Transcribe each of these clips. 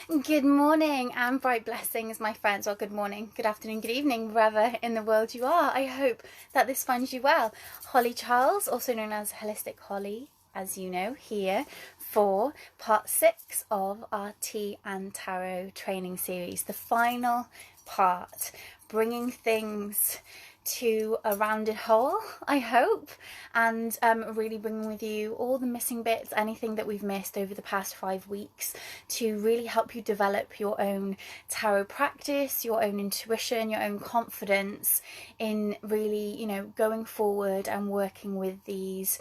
Good morning and bright blessings, my friends. Well, good morning, good afternoon, good evening, wherever in the world you are. I hope that this finds you well. Holly Charles, also known as Holistic Holly, as you know, here for part 6 of our Tea and Tarot training series. The final part, bringing things to a rounded whole, I hope, and really bringing with you all the missing bits, anything that we've missed over the past 5 weeks, to really help you develop your own tarot practice, your own intuition, your own confidence in really, going forward and working with these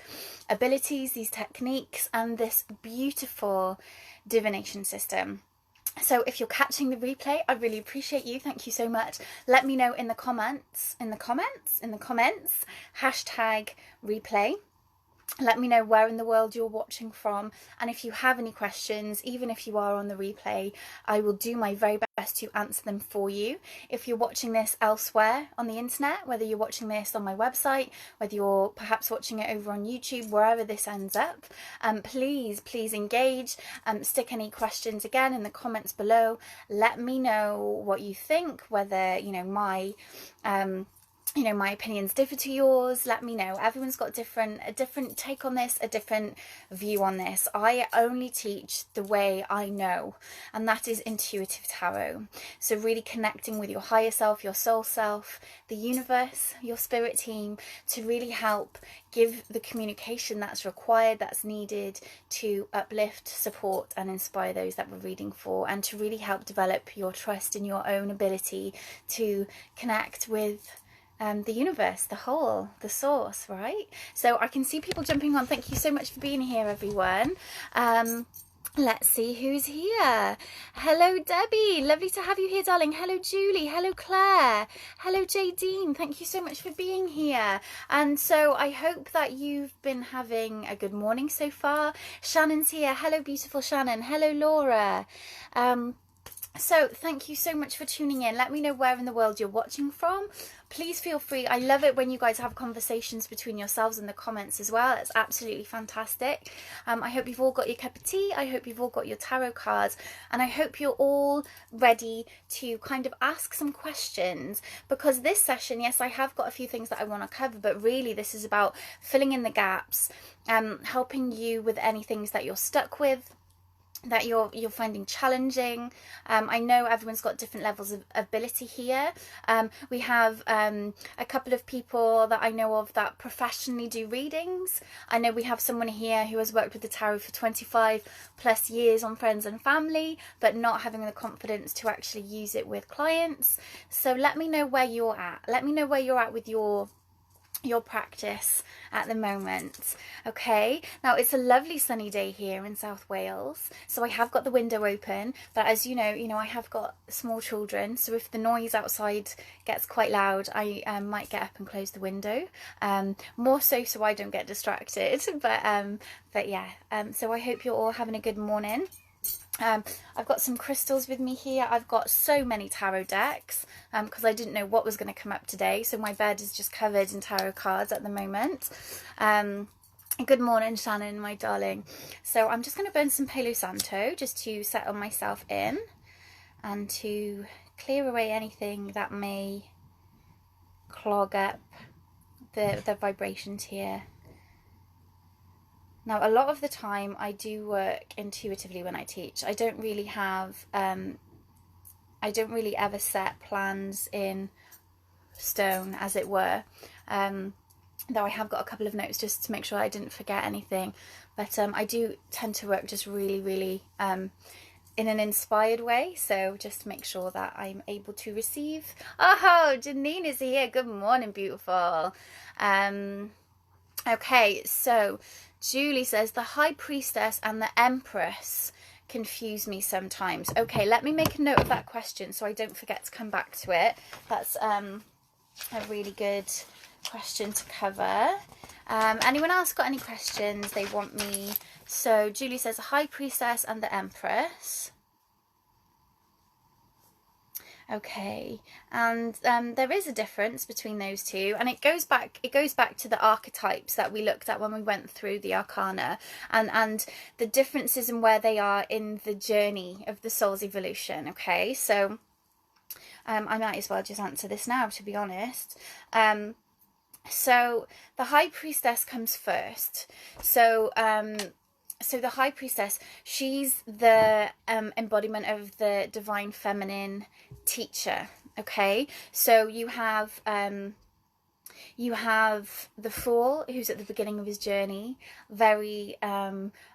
abilities, these techniques, and this beautiful divination system. So if you're catching the replay, I really appreciate you. Thank you so much. Let me know in the comments, hashtag replay. Let me know where in the world you're watching from, and if you have any questions, even if you are on the replay, I will do my very best to answer them for you. If you're watching this elsewhere on the internet, whether you're watching this on my website, whether you're perhaps watching it over on YouTube, wherever this ends up, please engage. Stick any questions again in the comments below. Let me know what you think, whether my opinions differ to yours. Let me know. Everyone's got a different take on this, a different view on this. I only teach the way I know, and that is intuitive tarot. So really connecting with your higher self, your soul self, the universe, your spirit team, to really help give the communication that's required, that's needed to uplift, support and inspire those that we're reading for, and to really help develop your trust in your own ability to connect with the universe, the whole, the source, right? So I can see people jumping on. Thank you so much for being here, everyone. Let's see who's here. Hello, Debbie. Lovely to have you here, darling. Hello, Julie. Hello, Claire. Hello, Jadine. Thank you so much for being here. And so I hope that you've been having a good morning so far. Shannon's here. Hello, beautiful Shannon. Hello, Laura. So thank you so much for tuning in. Let me know where in the world you're watching from. Please feel free. I love it when you guys have conversations between yourselves in the comments as well. It's absolutely fantastic. I hope you've all got your cup of tea. I hope you've all got your tarot cards. And I hope you're all ready to kind of ask some questions, because this session, yes, I have got a few things that I want to cover, but really this is about filling in the gaps, helping you with any things that you're stuck with, that you're finding challenging. I know everyone's got different levels of ability here. We have a couple of people that I know of that professionally do readings. I know we have someone here who has worked with the tarot for 25 plus years on friends and family, but not having the confidence to actually use it with clients. So let me know where you're at. Let me know where you're at with your practice at the moment. Okay, now it's a lovely sunny day here in South Wales, so I have got the window open, but as you know I have got small children, so if the noise outside gets quite loud, I might get up and close the window, more so I don't get distracted, but yeah, so I hope you're all having a good morning. I've got some crystals with me here. I've got so many tarot decks because I didn't know what was going to come up today, so my bed is just covered in tarot cards at the moment. Good morning, Shannon, my darling. So I'm just going to burn some Palo Santo just to settle myself in and to clear away anything that may clog up the vibrations here. Now, a lot of the time I do work intuitively when I teach. I don't really ever set plans in stone, as it were. Though I have got a couple of notes just to make sure I didn't forget anything. But I do tend to work just really in an inspired way. So just to make sure that I'm able to receive. Oh, Janine is here. Good morning, beautiful. Okay, so Julie says the High Priestess and the Empress confuse me sometimes. Okay, let me make a note of that question so I don't forget to come back to it. That's a really good question to cover. Anyone else got any questions they want me? So Julie says the High Priestess and the Empress. Okay, and there is a difference between those two, and it goes back to the archetypes that we looked at when we went through the arcana, and the differences in where they are in the journey of the soul's evolution. Okay, so I might as well just answer this now, to be honest. So the High Priestess comes first. So the High Priestess, she's the embodiment of the divine feminine teacher. Okay, so you have the Fool, who's at the beginning of his journey, very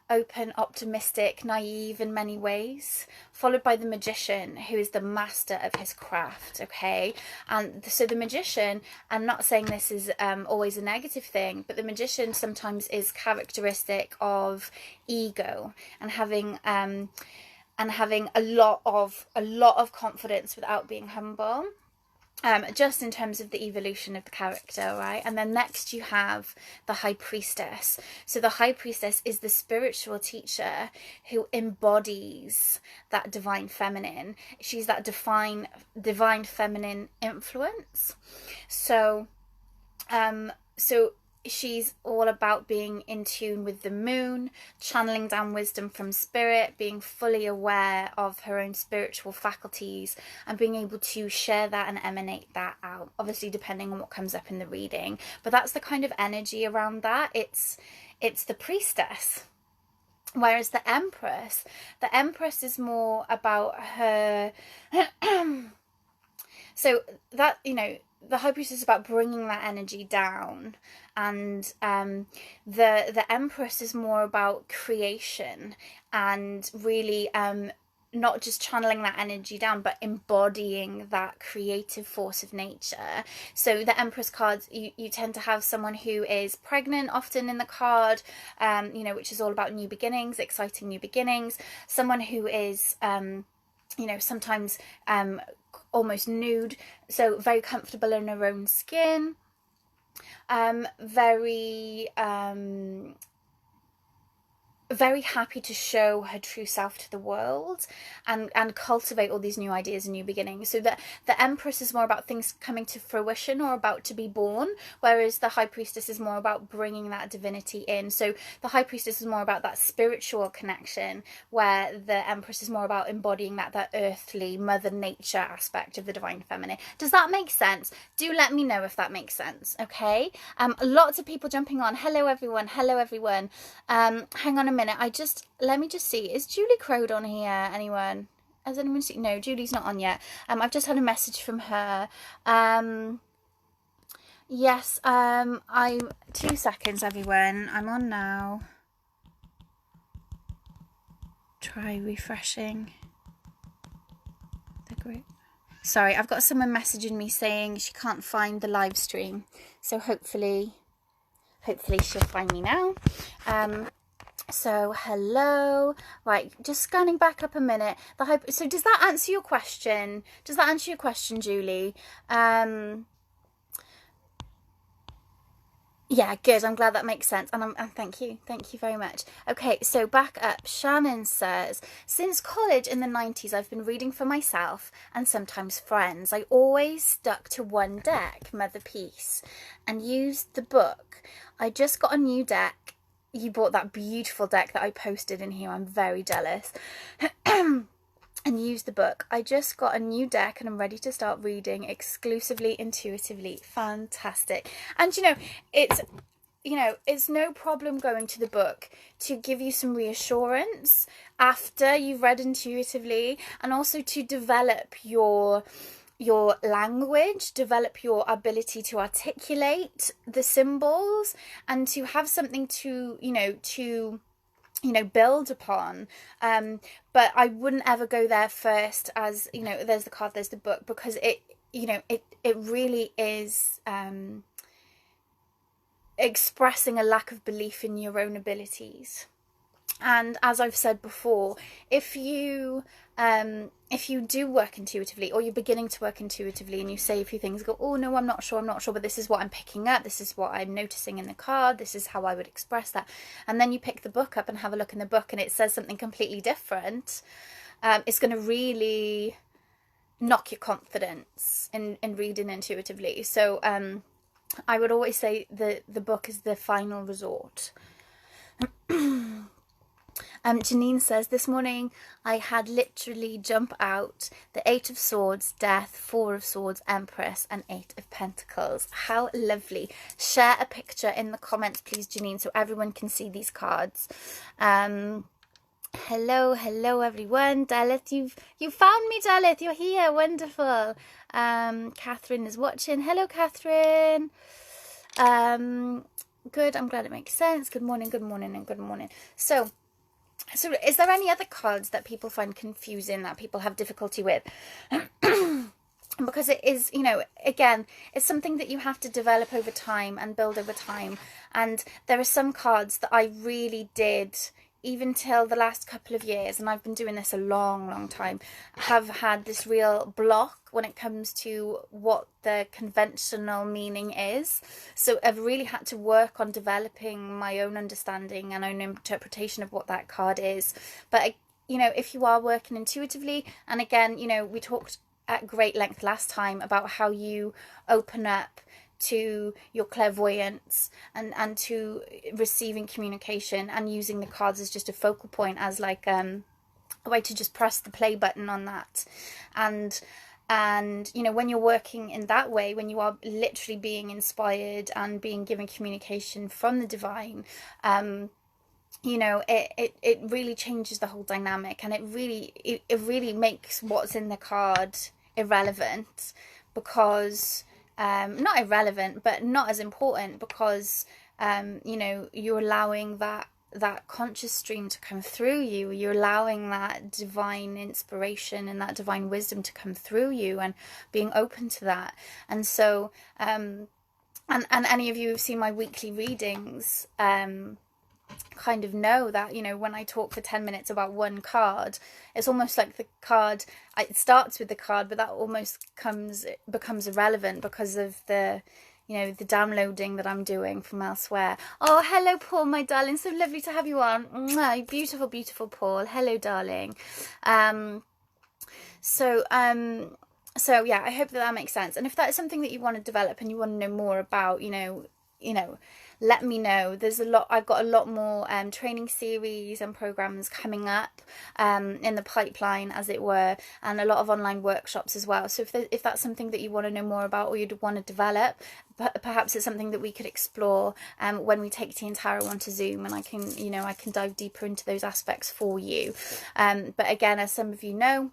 open, optimistic, naive in many ways, followed by the Magician, who is the master of his craft. Okay, and so the Magician, I'm not saying this is always a negative thing, but the Magician sometimes is characteristic of ego and having a lot of confidence without being humble. Just in terms of the evolution of the character, right? And then next you have the High Priestess. So the High Priestess is the spiritual teacher who embodies that divine feminine. She's that divine feminine influence. So she's all about being in tune with the moon, channeling down wisdom from spirit, being fully aware of her own spiritual faculties, and being able to share that and emanate that out, obviously depending on what comes up in the reading. But that's the kind of energy around that. It's the priestess. Whereas the Empress is more about her so that, the High Priestess is about bringing that energy down, and the Empress is more about creation and really not just channeling that energy down, but embodying that creative force of nature. So the Empress cards, you tend to have someone who is pregnant often in the card, which is all about new beginnings, exciting new beginnings. Someone who is sometimes almost nude, so very comfortable in her own skin, very happy to show her true self to the world and cultivate all these new ideas and new beginnings. So that the Empress is more about things coming to fruition or about to be born, whereas the High Priestess is more about bringing that divinity in. So the High Priestess is more about that spiritual connection, where the Empress is more about embodying that earthly mother nature aspect of the divine feminine. Does that make sense? Do let me know if that makes sense. Okay, lots of people jumping on. Hello everyone. Hang on a minute, let me just see, is Julie Crowd on here? Anyone? Has anyone seen? No, Julie's not on yet. I've just had a message from her. Yes, 2 seconds everyone, I'm on now. Try refreshing the group. Sorry, I've got someone messaging me saying she can't find the live stream, so hopefully she'll find me now. So hello, right, just scanning back up a minute. So does that answer your question? Julie? Yeah, good. I'm glad that makes sense. And thank you very much. Okay, so back up. Shannon says, since college in the 90s, I've been reading for myself and sometimes friends. I always stuck to one deck, Mother Peace, and used the book. I just got a new deck. You bought that beautiful deck that I posted in here. I'm very jealous. And use the book. I just got a new deck and I'm ready to start reading exclusively intuitively. Fantastic. And it's no problem going to the book to give you some reassurance after you've read intuitively, and also to develop your language, develop your ability to articulate the symbols, and to have something to build upon. But I wouldn't ever go there first as, there's the card, there's the book, because it really is expressing a lack of belief in your own abilities. And as I've said before, if you do work intuitively, or you're beginning to work intuitively, and you say a few things, go, oh no, I'm not sure, but this is what I'm picking up, this is what I'm noticing in the card, this is how I would express that, and then you pick the book up and have a look in the book and it says something completely different, it's going to really knock your confidence in reading intuitively. So I would always say the book is the final resort. Janine says, this morning I had literally jump out the 8 of Swords, Death, 4 of Swords, Empress, and 8 of Pentacles. How lovely. Share a picture in the comments, please, Janine, so everyone can see these cards. Hello everyone. Dalith, you found me, Dalith. You're here. Wonderful. Catherine is watching. Hello, Catherine. Good. I'm glad it makes sense. Good morning, and good morning. So is there any other cards that people find confusing, that people have difficulty with? Because it is, you know, again, it's something that you have to develop over time and build over time. And there are some cards that I really did, even till the last couple of years, and I've been doing this a long time, have had this real block when it comes to what the conventional meaning is. So I've really had to work on developing my own understanding and own interpretation of what that card is. But, you know, if you are working intuitively, and again, you know, we talked at great length last time about how you open up to your clairvoyance and to receiving communication, and using the cards as just a focal point, as like a way to just press the play button on that. And you know, when you're working in that way, when you are literally being inspired and being given communication from the divine, you know, it really changes the whole dynamic, and it really makes what's in the card irrelevant, because not irrelevant, but not as important, because you know, you're allowing that conscious stream to come through you. You're allowing that divine inspiration and that divine wisdom to come through you, and being open to that. And so and any of you who've seen my weekly readings kind of know that, you know, when I talk for 10 minutes about one card, it's almost like the card, it starts with the card, but that almost becomes irrelevant because of the, you know, the downloading that I'm doing from elsewhere. Oh, hello, Paul, my darling. So lovely to have you on. Mwah, beautiful, beautiful Paul. Hello, darling. So yeah, I hope that makes sense. And if that is something that you want to develop and you want to know more about, you know, let me know. There's a lot, I've got a lot more training series and programs coming up in the pipeline, as it were, and a lot of online workshops as well. So if that's something that you want to know more about, or you'd want to develop, perhaps it's something that we could explore when we take Tea and Tarot onto Zoom, and I can dive deeper into those aspects for you. But again, as some of you know,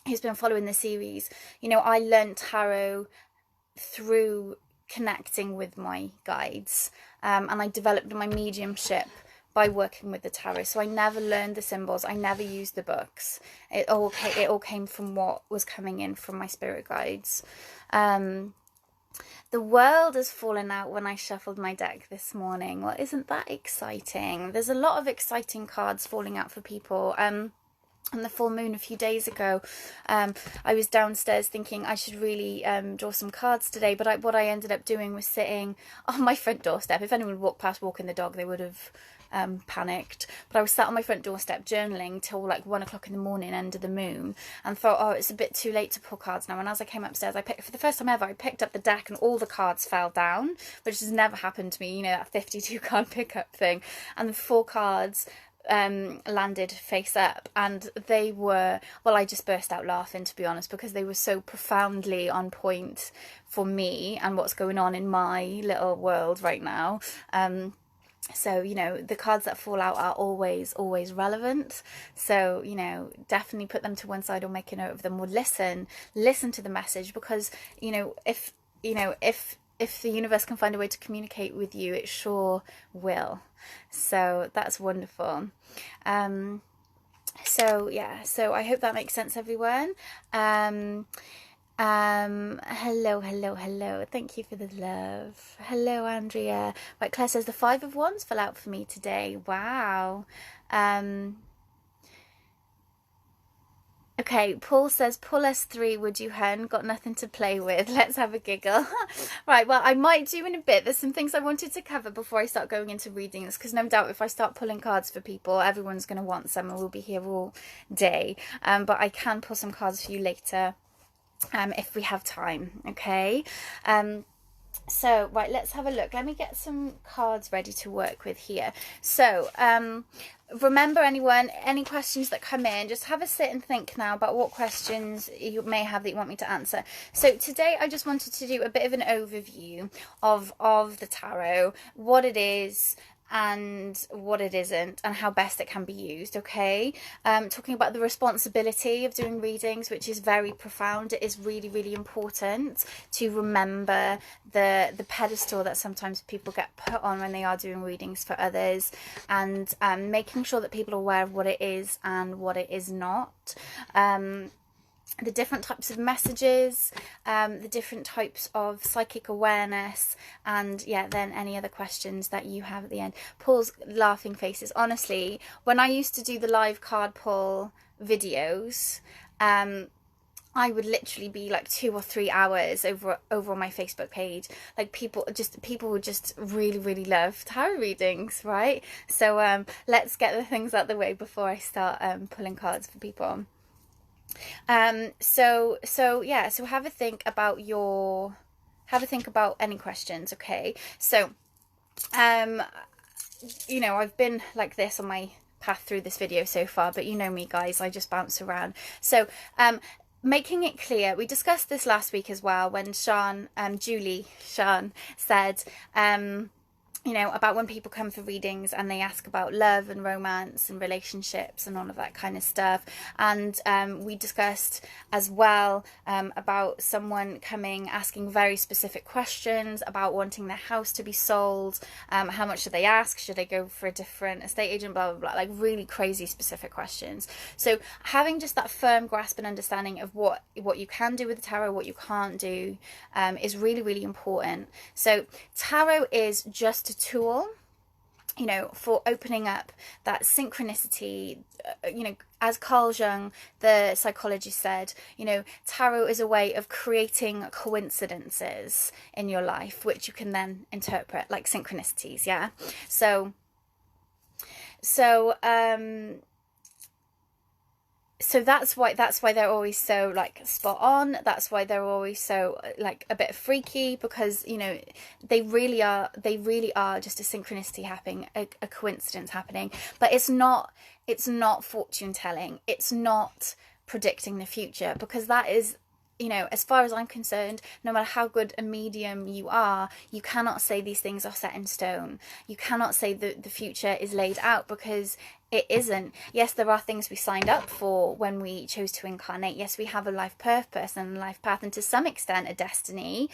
who's been following the series, you know, I learned tarot through connecting with my guides, and I developed my mediumship by working with the tarot. So I never learned the symbols, I never used the books. It all came from what was coming in from my spirit guides. The world has fallen out when I shuffled my deck this morning. Well, isn't that exciting? There's a lot of exciting cards falling out for people. On the full moon a few days ago, I was downstairs thinking I should really draw some cards today, but what I ended up doing was sitting on my front doorstep. If anyone walked past walking the dog, they would have panicked. But I was sat on my front doorstep journaling till like 1 o'clock in the morning under the moon, and thought, oh, it's a bit too late to pull cards now. And as I came upstairs, for the first time ever, I picked up the deck and all the cards fell down, which has never happened to me, you know, that 52 card pickup thing. And the 4 cards landed face up, and they were, well, I just burst out laughing, to be honest, because they were so profoundly on point for me and what's going on in my little world right now. So, you know, the cards that fall out are always relevant. So, you know, definitely put them to one side or make a note of them, or listen to the message, because, you know, if the universe can find a way to communicate with you, it sure will. So that's wonderful. So yeah, so I hope that makes sense, everyone. Hello. Thank you for the love. Hello, Andrea. Right, Claire says the 5 of Wands fell out for me today. Wow. Okay, Paul says, pull S3, would you, hun? Got nothing to play with. Let's have a giggle. Right, well, I might do in a bit. There's some things I wanted to cover before I start going into readings, because no doubt if I start pulling cards for people, everyone's going to want some, and we'll be here all day. But I can pull some cards for you later. if we have time. Okay. So, right, let's have a look. Let me get some cards ready to work with here. So, remember, anyone, any questions that come in, just have a sit and think now about what questions you may have that you want me to answer. So today I just wanted to do a bit of an overview of the tarot, what it is and what it isn't, and how best it can be used. Okay, talking about the responsibility of doing readings, which is very profound. It is really, really important to remember the pedestal that sometimes people get put on when they are doing readings for others, and making sure that people are aware of what it is and what it is not. The different types of messages, the different types of psychic awareness, and yeah, then any other questions that you have at the end. Paul's laughing faces. Honestly, when I used to do the live card pull videos, I would literally be like 2 or 3 hours over on my Facebook page. Like people would just really, really love tarot readings, right? So let's get the things out the way before I start pulling cards for people. So have a think about any questions. Okay, so you know, I've been like this on my path through this video so far, but you know me, guys, I just bounce around. So making it clear, we discussed this last week as well when Julie said you know, about when people come for readings and they ask about love and romance and relationships and all of that kind of stuff. And we discussed as well about someone coming asking very specific questions about wanting their house to be sold. How much should they ask? Should they go for a different estate agent? Blah, blah, blah. Like really crazy specific questions. So having just that firm grasp and understanding of what you can do with the tarot, what you can't do, is really, really important. So tarot is just a tool, you know, for opening up that synchronicity. You know, as Carl Jung, the psychologist, said, you know, tarot is a way of creating coincidences in your life, which you can then interpret like synchronicities. Yeah. So that's why they're always so like spot on. That's why they're always so like a bit freaky, because you know they really are just a synchronicity happening, a coincidence happening. But it's not fortune telling. It's not predicting the future, because that is, you know, as far as I'm concerned, no matter how good a medium you are, you cannot say these things are set in stone. You cannot say that the future is laid out, because it isn't. Yes, there are things we signed up for when we chose to incarnate. Yes, we have a life purpose and a life path, and to some extent a destiny.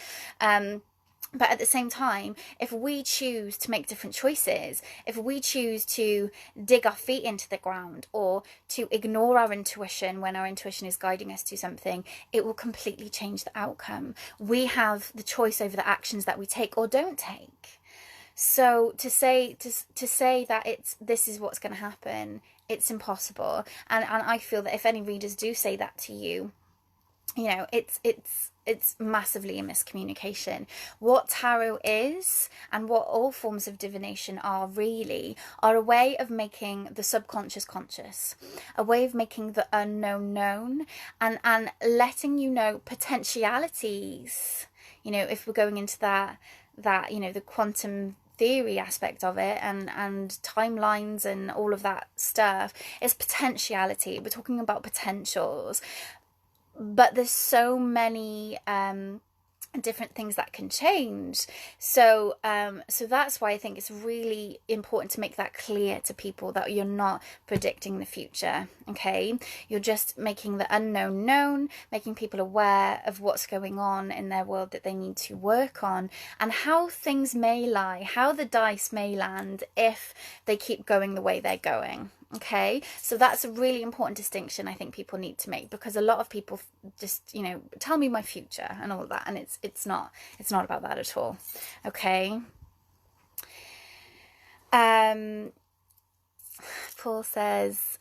But at the same time, if we choose to make different choices, if we choose to dig our feet into the ground or to ignore our intuition when our intuition is guiding us to something, it will completely change the outcome. We have the choice over the actions that we take or don't take. So to say that this is what's going to happen, it's impossible. And I feel that if any readers do say that to you, you know, it's massively a miscommunication. What tarot is, and what all forms of divination are really, are a way of making the subconscious conscious, a way of making the unknown known, and letting you know potentialities. You know, if we're going into that you know, the quantum theory aspect of it, and timelines and all of that stuff, is potentiality. We're talking about potentials. But there's so many different things that can change. So that's why I think it's really important to make that clear to people, that you're not predicting the future. Okay, you're just making the unknown known, making people aware of what's going on in their world that they need to work on, and how things may lie, how the dice may land if they keep going the way they're going. Okay, so that's a really important distinction I think people need to make, because a lot of people just, you know, tell me my future and all of that, and it's not about that at all. Okay. Paul says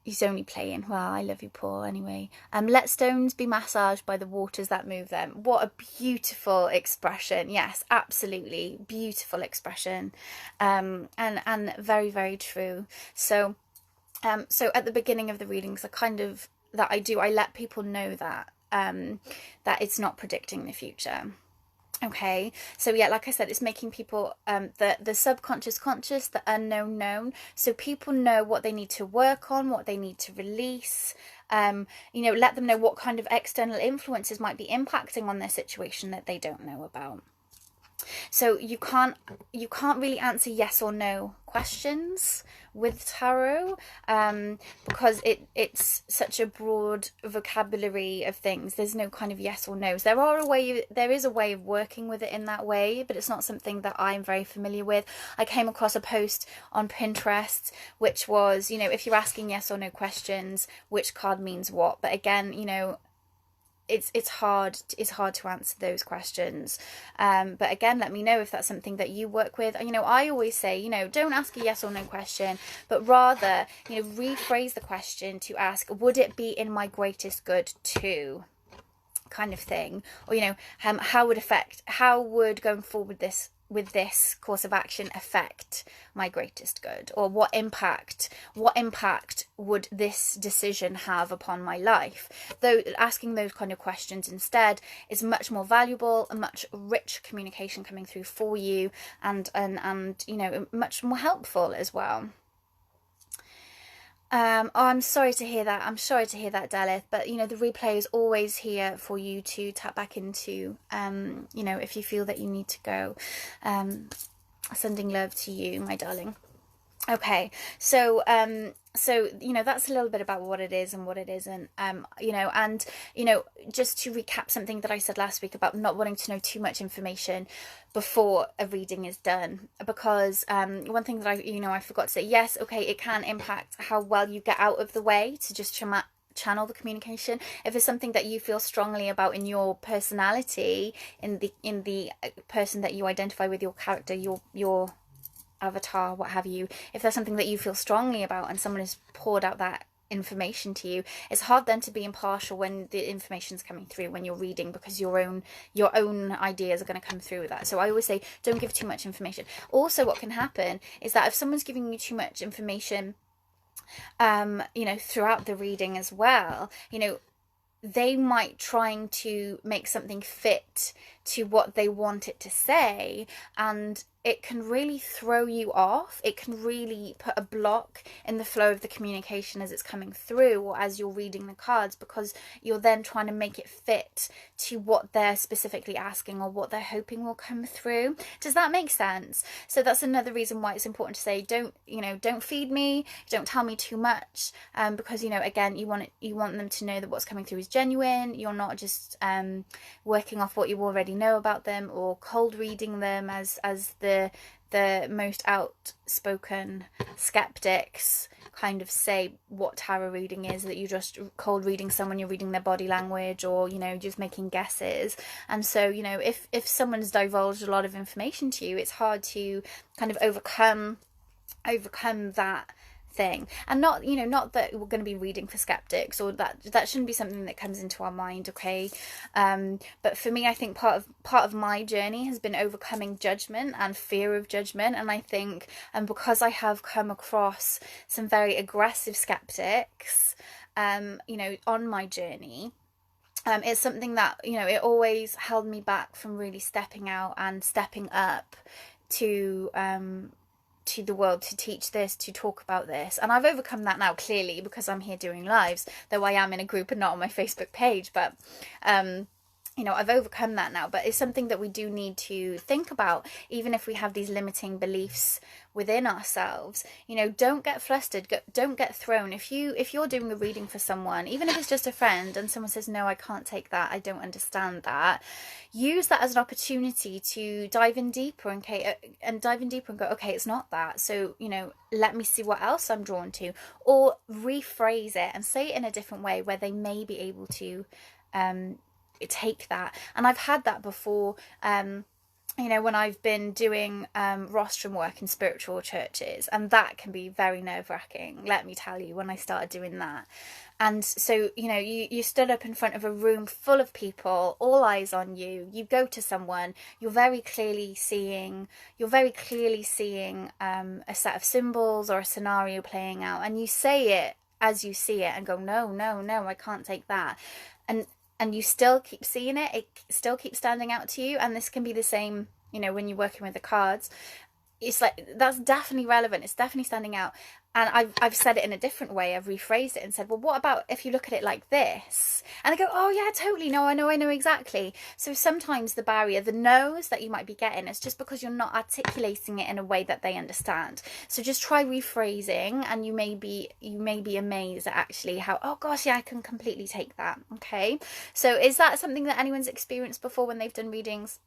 he's only playing. Well, I love you, Paul, anyway. Let stones be massaged by the waters that move them. What a beautiful expression. Yes, absolutely beautiful expression, and very, very true. So at the beginning of the readings, I let people know that that it's not predicting the future. Okay, so yeah, like I said, it's making people the subconscious conscious, the unknown known, so people know what they need to work on, what they need to release. You know, let them know what kind of external influences might be impacting on their situation that they don't know about. So you can't really answer yes or no questions with tarot, because it's such a broad vocabulary of things. There's no kind of yes or no's. There is a way of working with it in that way, but it's not something that I'm very familiar with. I came across a post on Pinterest which was, you know, if you're asking yes or no questions, which card means what. But again, you know, it's hard to answer those questions, but again, let me know if that's something that you work with. You know, I always say, you know, don't ask a yes or no question, but rather, you know, rephrase the question to ask, would it be in my greatest good too, kind of thing. Or, you know, how would going forward with this course of action affect my greatest good, or what impact would this decision have upon my life. Though asking those kind of questions instead is much more valuable, a much rich communication coming through for you, and you know, much more helpful as well. Oh, I'm sorry to hear that. I'm sorry to hear that, Dalith. But, you know, the replay is always here for you to tap back into, you know, if you feel that you need to go. Sending love to you, my darling. Okay, so you know, that's a little bit about what it is and what it isn't, you know, and, you know, just to recap something that I said last week about not wanting to know too much information before a reading is done, because one thing that I forgot to say, yes, okay, it can impact how well you get out of the way to just channel the communication. If it's something that you feel strongly about in your personality, in the person that you identify with, your character, your avatar, what have you, if there's something that you feel strongly about and someone has poured out that information to you, it's hard then to be impartial when the information's coming through when you're reading, because your own ideas are going to come through with that. So I always say, don't give too much information. Also, what can happen is that if someone's giving you too much information, you know, throughout the reading as well, you know, they might trying to make something fit to what they want it to say, and it can really throw you off. It can really put a block in the flow of the communication as it's coming through, or as you're reading the cards, because you're then trying to make it fit to what they're specifically asking or what they're hoping will come through. Does that make sense? So that's another reason why it's important to say, don't feed me, don't tell me too much, because, you know, again, you want them to know that what's coming through is genuine. You're not just working off what you already know about them, or cold reading them as the most outspoken skeptics kind of say what tarot reading is, that you're just cold reading someone, you're reading their body language, or, you know, just making guesses. And so, you know, if someone's divulged a lot of information to you, it's hard to kind of overcome that thing. And not that we're going to be reading for skeptics, or that shouldn't be something that comes into our mind, okay? But for me, I think part of my journey has been overcoming judgment and fear of judgment. And I think, and because I have come across some very aggressive skeptics, you know, on my journey, it's something that, you know, it always held me back from really stepping out and stepping up to the world, to teach this, to talk about this. And I've overcome that now, clearly, because I'm here doing lives, though I am in a group and not on my Facebook page. But you know, I've overcome that now. But it's something that we do need to think about, even if we have these limiting beliefs within ourselves. You know, don't get flustered, don't get thrown. If you're doing a reading for someone, even if it's just a friend, and someone says, no, I can't take that, I don't understand that, use that as an opportunity to dive in deeper, and go, okay, it's not that, so, you know, let me see what else I'm drawn to, or rephrase it and say it in a different way where they may be able to take that. And I've had that before, you know, when I've been doing rostrum work in spiritual churches, and that can be very nerve-wracking, let me tell you, when I started doing that. And so, you know, you stood up in front of a room full of people, all eyes on you, you go to someone, you're very clearly seeing a set of symbols or a scenario playing out, and you say it as you see it and go, no, I can't take that. and you still keep seeing it, it still keeps standing out to you. And this can be the same, you know, when you're working with the cards. It's like, that's definitely relevant, it's definitely standing out. And I've said it in a different way. I've rephrased it and said, well, what about if you look at it like this? And I go, oh yeah, totally, no, I know exactly. So sometimes the barrier, the no's that you might be getting, is just because you're not articulating it in a way that they understand. So just try rephrasing, and you may be amazed at actually how, oh gosh, yeah, I can completely take that. Okay, so is that something that anyone's experienced before when they've done readings?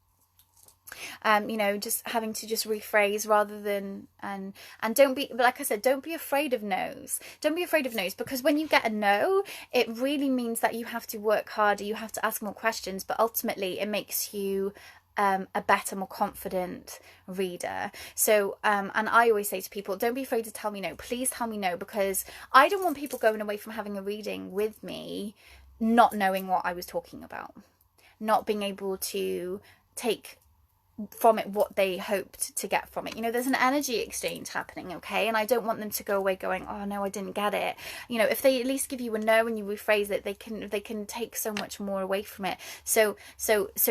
You know, just having to just rephrase rather than, and don't be, like I said, don't be afraid of no's. Don't be afraid of no's, because when you get a no, it really means that you have to work harder, you have to ask more questions, but ultimately it makes you a better, more confident reader. So and I always say to people, don't be afraid to tell me no. Please tell me no, because I don't want people going away from having a reading with me not knowing what I was talking about, not being able to take from it what they hoped to get from it. You know, there's an energy exchange happening, okay? And I don't want them to go away going, oh no, I didn't get it. You know, if they at least give you a no and you rephrase it, they can take so much more away from it. So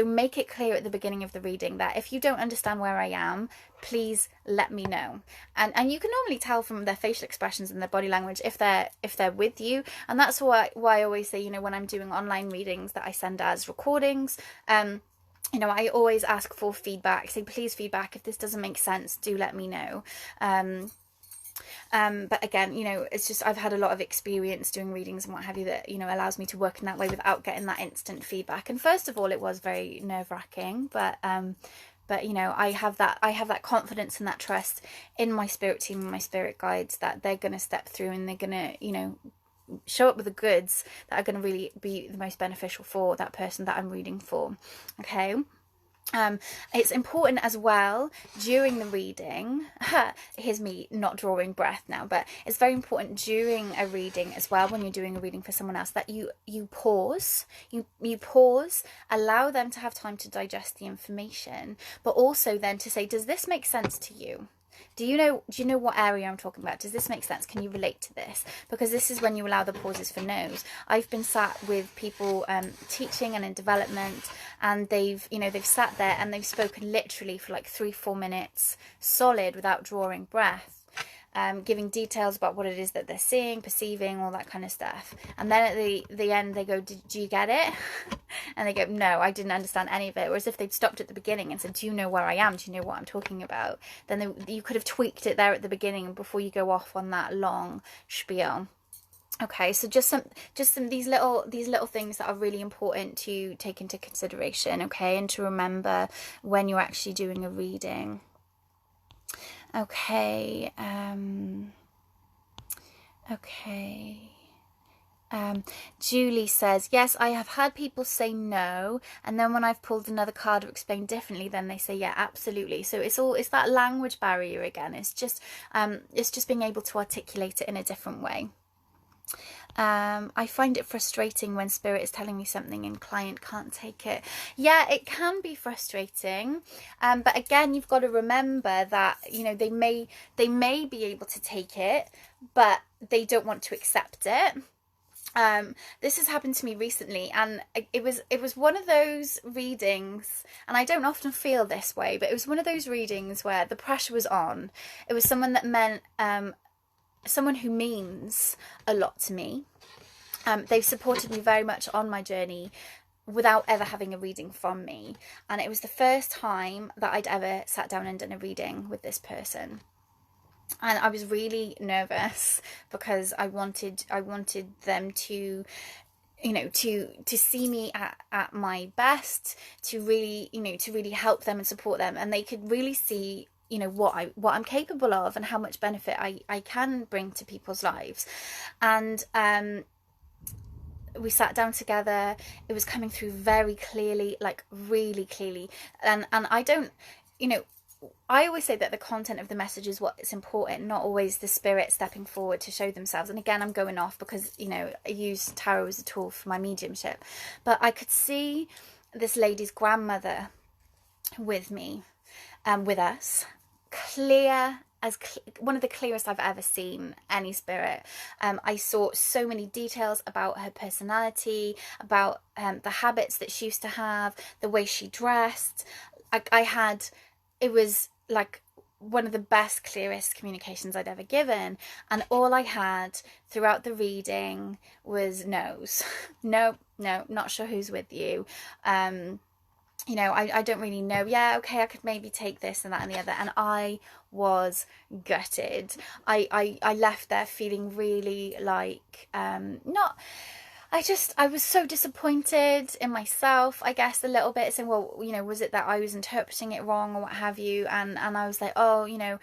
make it clear at the beginning of the reading that if you don't understand where I am, please let me know. And you can normally tell from their facial expressions and their body language if they're with you. And that's why I always say, you know, when I'm doing online readings that I send as recordings, you know, I always ask for feedback. Say, please feedback. If this doesn't make sense, do let me know. But again, you know, it's just, I've had a lot of experience doing readings and what have you that, you know, allows me to work in that way without getting that instant feedback. And first of all, it was very nerve-wracking, but you know, I have that confidence and that trust in my spirit team and my spirit guides that they're going to step through and they're going to, you know, show up with the goods that are going to really be the most beneficial for that person that I'm reading for. Okay, it's important as well during the reading, here's me not drawing breath now, but it's very important during a reading as well, when you're doing a reading for someone else, that you pause, you pause, allow them to have time to digest the information, but also then to say, does this make sense to you? Do you know what area I'm talking about? Does this make sense? Can you relate to this? Because this is when you allow the pauses for no's. I've been sat with people teaching and in development, and they've sat there and they've spoken literally for like 3-4 minutes solid without drawing breath. Giving details about what it is that they're seeing, perceiving, all that kind of stuff. And then at the end they go, did you get it? And they go, no, I didn't understand any of it. Whereas if they'd stopped at the beginning and said, do you know where I am? Do you know what I'm talking about? Then you could have tweaked it there at the beginning before you go off on that long spiel. Okay, so just some these little things that are really important to take into consideration, okay, and to remember when you're actually doing a reading. Okay, Julie says, yes, I have had people say no, and then when I've pulled another card or explained differently, then they say, yeah, absolutely. So it's that language barrier again. It's just being able to articulate it in a different way. I find it frustrating when spirit is telling me something and client can't take it. Yeah, it can be frustrating, but again, you've got to remember that, you know, they may be able to take it, but they don't want to accept it. This has happened to me recently, and it was one of those readings, and I don't often feel this way, but it was one of those readings where the pressure was on. It was someone that meant someone who means a lot to me. They've supported me very much on my journey without ever having a reading from me, and it was the first time that I'd ever sat down and done a reading with this person, and I was really nervous because I wanted them to, you know, to see me at my best, to really help them and support them, and they could really see, you know, what I'm capable of and how much benefit I can bring to people's lives. And we sat down together. It was coming through very clearly, like really clearly, and I don't, you know, I always say that the content of the message is what's important, not always the spirit stepping forward to show themselves. And again, I'm going off because, you know, I use tarot as a tool for my mediumship, but I could see this lady's grandmother with me, with us, clear one of the clearest I've ever seen any spirit. I saw so many details about her personality, about the habits that she used to have, the way she dressed. It was like one of the best, clearest communications I'd ever given, and all I had throughout the reading was no's. No, not sure who's with you. You know, I don't really know. Yeah, okay, I could maybe take this and that and the other. And I was gutted. I left there feeling really like, not... I was so disappointed in myself, I guess, a little bit, saying, well, you know, was it that I was interpreting it wrong or what have you? And I was like, oh, you know,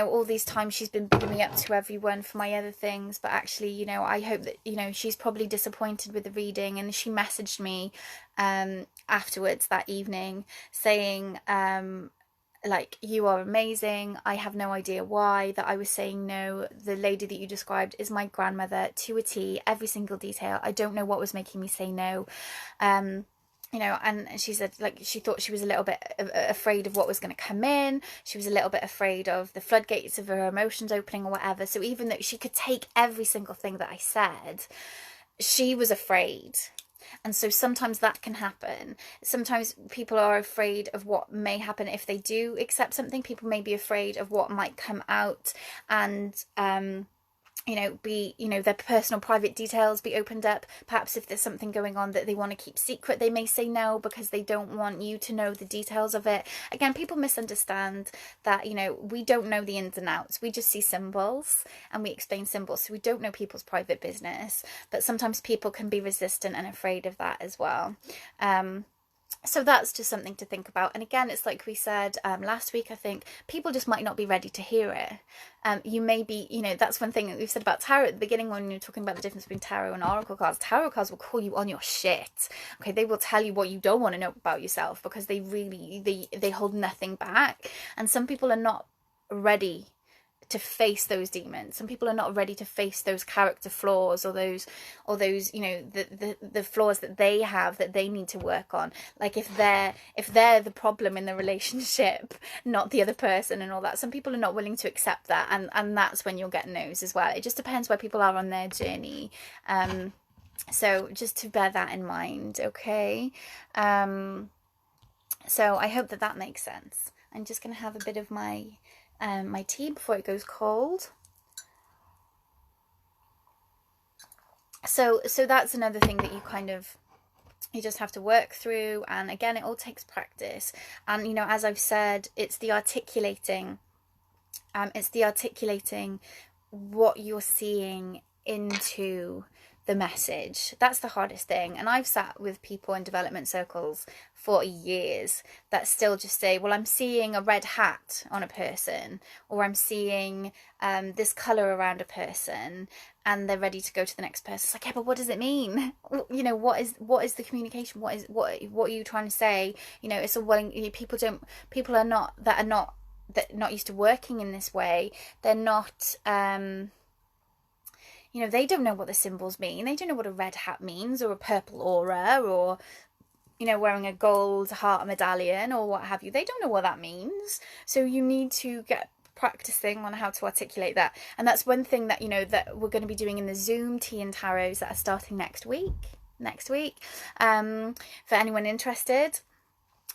all these times she's been bigging me up to everyone for my other things, but actually, you know, I hope that, you know, she's probably disappointed with the reading. And she messaged me afterwards that evening saying, like, you are amazing. I have no idea why that I was saying no. The lady that you described is my grandmother to a T, every single detail. I don't know what was making me say no. You know, and she said, like, she thought she was a little bit afraid of what was going to come in. She was a little bit afraid of the floodgates of her emotions opening or whatever. So even though she could take every single thing that I said, she was afraid. And so sometimes that can happen. Sometimes people are afraid of what may happen if they do accept something. People may be afraid of what might come out and, you know, their personal private details be opened up. Perhaps if there's something going on that they want to keep secret, they may say no because they don't want you to know the details of it. Again, people misunderstand that, you know, we don't know the ins and outs. We just see symbols and we explain symbols. So we don't know people's private business, but sometimes people can be resistant and afraid of that as well. So that's just something to think about. And again, it's like we said last week, I think, people just might not be ready to hear it. You may be, you know, that's one thing that we've said about tarot at the beginning when you're talking about the difference between tarot and oracle cards. Tarot cards will call you on your shit. Okay, they will tell you what you don't want to know about yourself because they really, they hold nothing back. And some people are not ready to face those demons. Some people are not ready to face those character flaws or those you know, the flaws that they have that they need to work on. Like if they're the problem in the relationship, not the other person and all that. Some people are not willing to accept that, and that's when you'll get no's as well. It just depends where people are on their journey. So just to bear that in mind, okay? So I hope that makes sense. I'm just going to have a bit of my tea before it goes cold. So that's another thing that you just have to work through. And again, it all takes practice. And, you know, as I've said, it's the articulating what you're seeing into the message. That's the hardest thing. And I've sat with people in development circles for years that still just say, well, I'm seeing a red hat on a person, or I'm seeing this color around a person, and they're ready to go to the next person. It's like, yeah, but what does it mean? You know, what is the communication? What are you trying to say? You know, it's a people are not used to working in this way. They're not you know, they don't know what the symbols mean. They don't know what a red hat means, or a purple aura, or, you know, wearing a gold heart medallion or what have you. They don't know what that means. So you need to get practicing on how to articulate that. And that's one thing that, you know, that we're going to be doing in the Zoom tea and tarots that are starting next week. For anyone interested,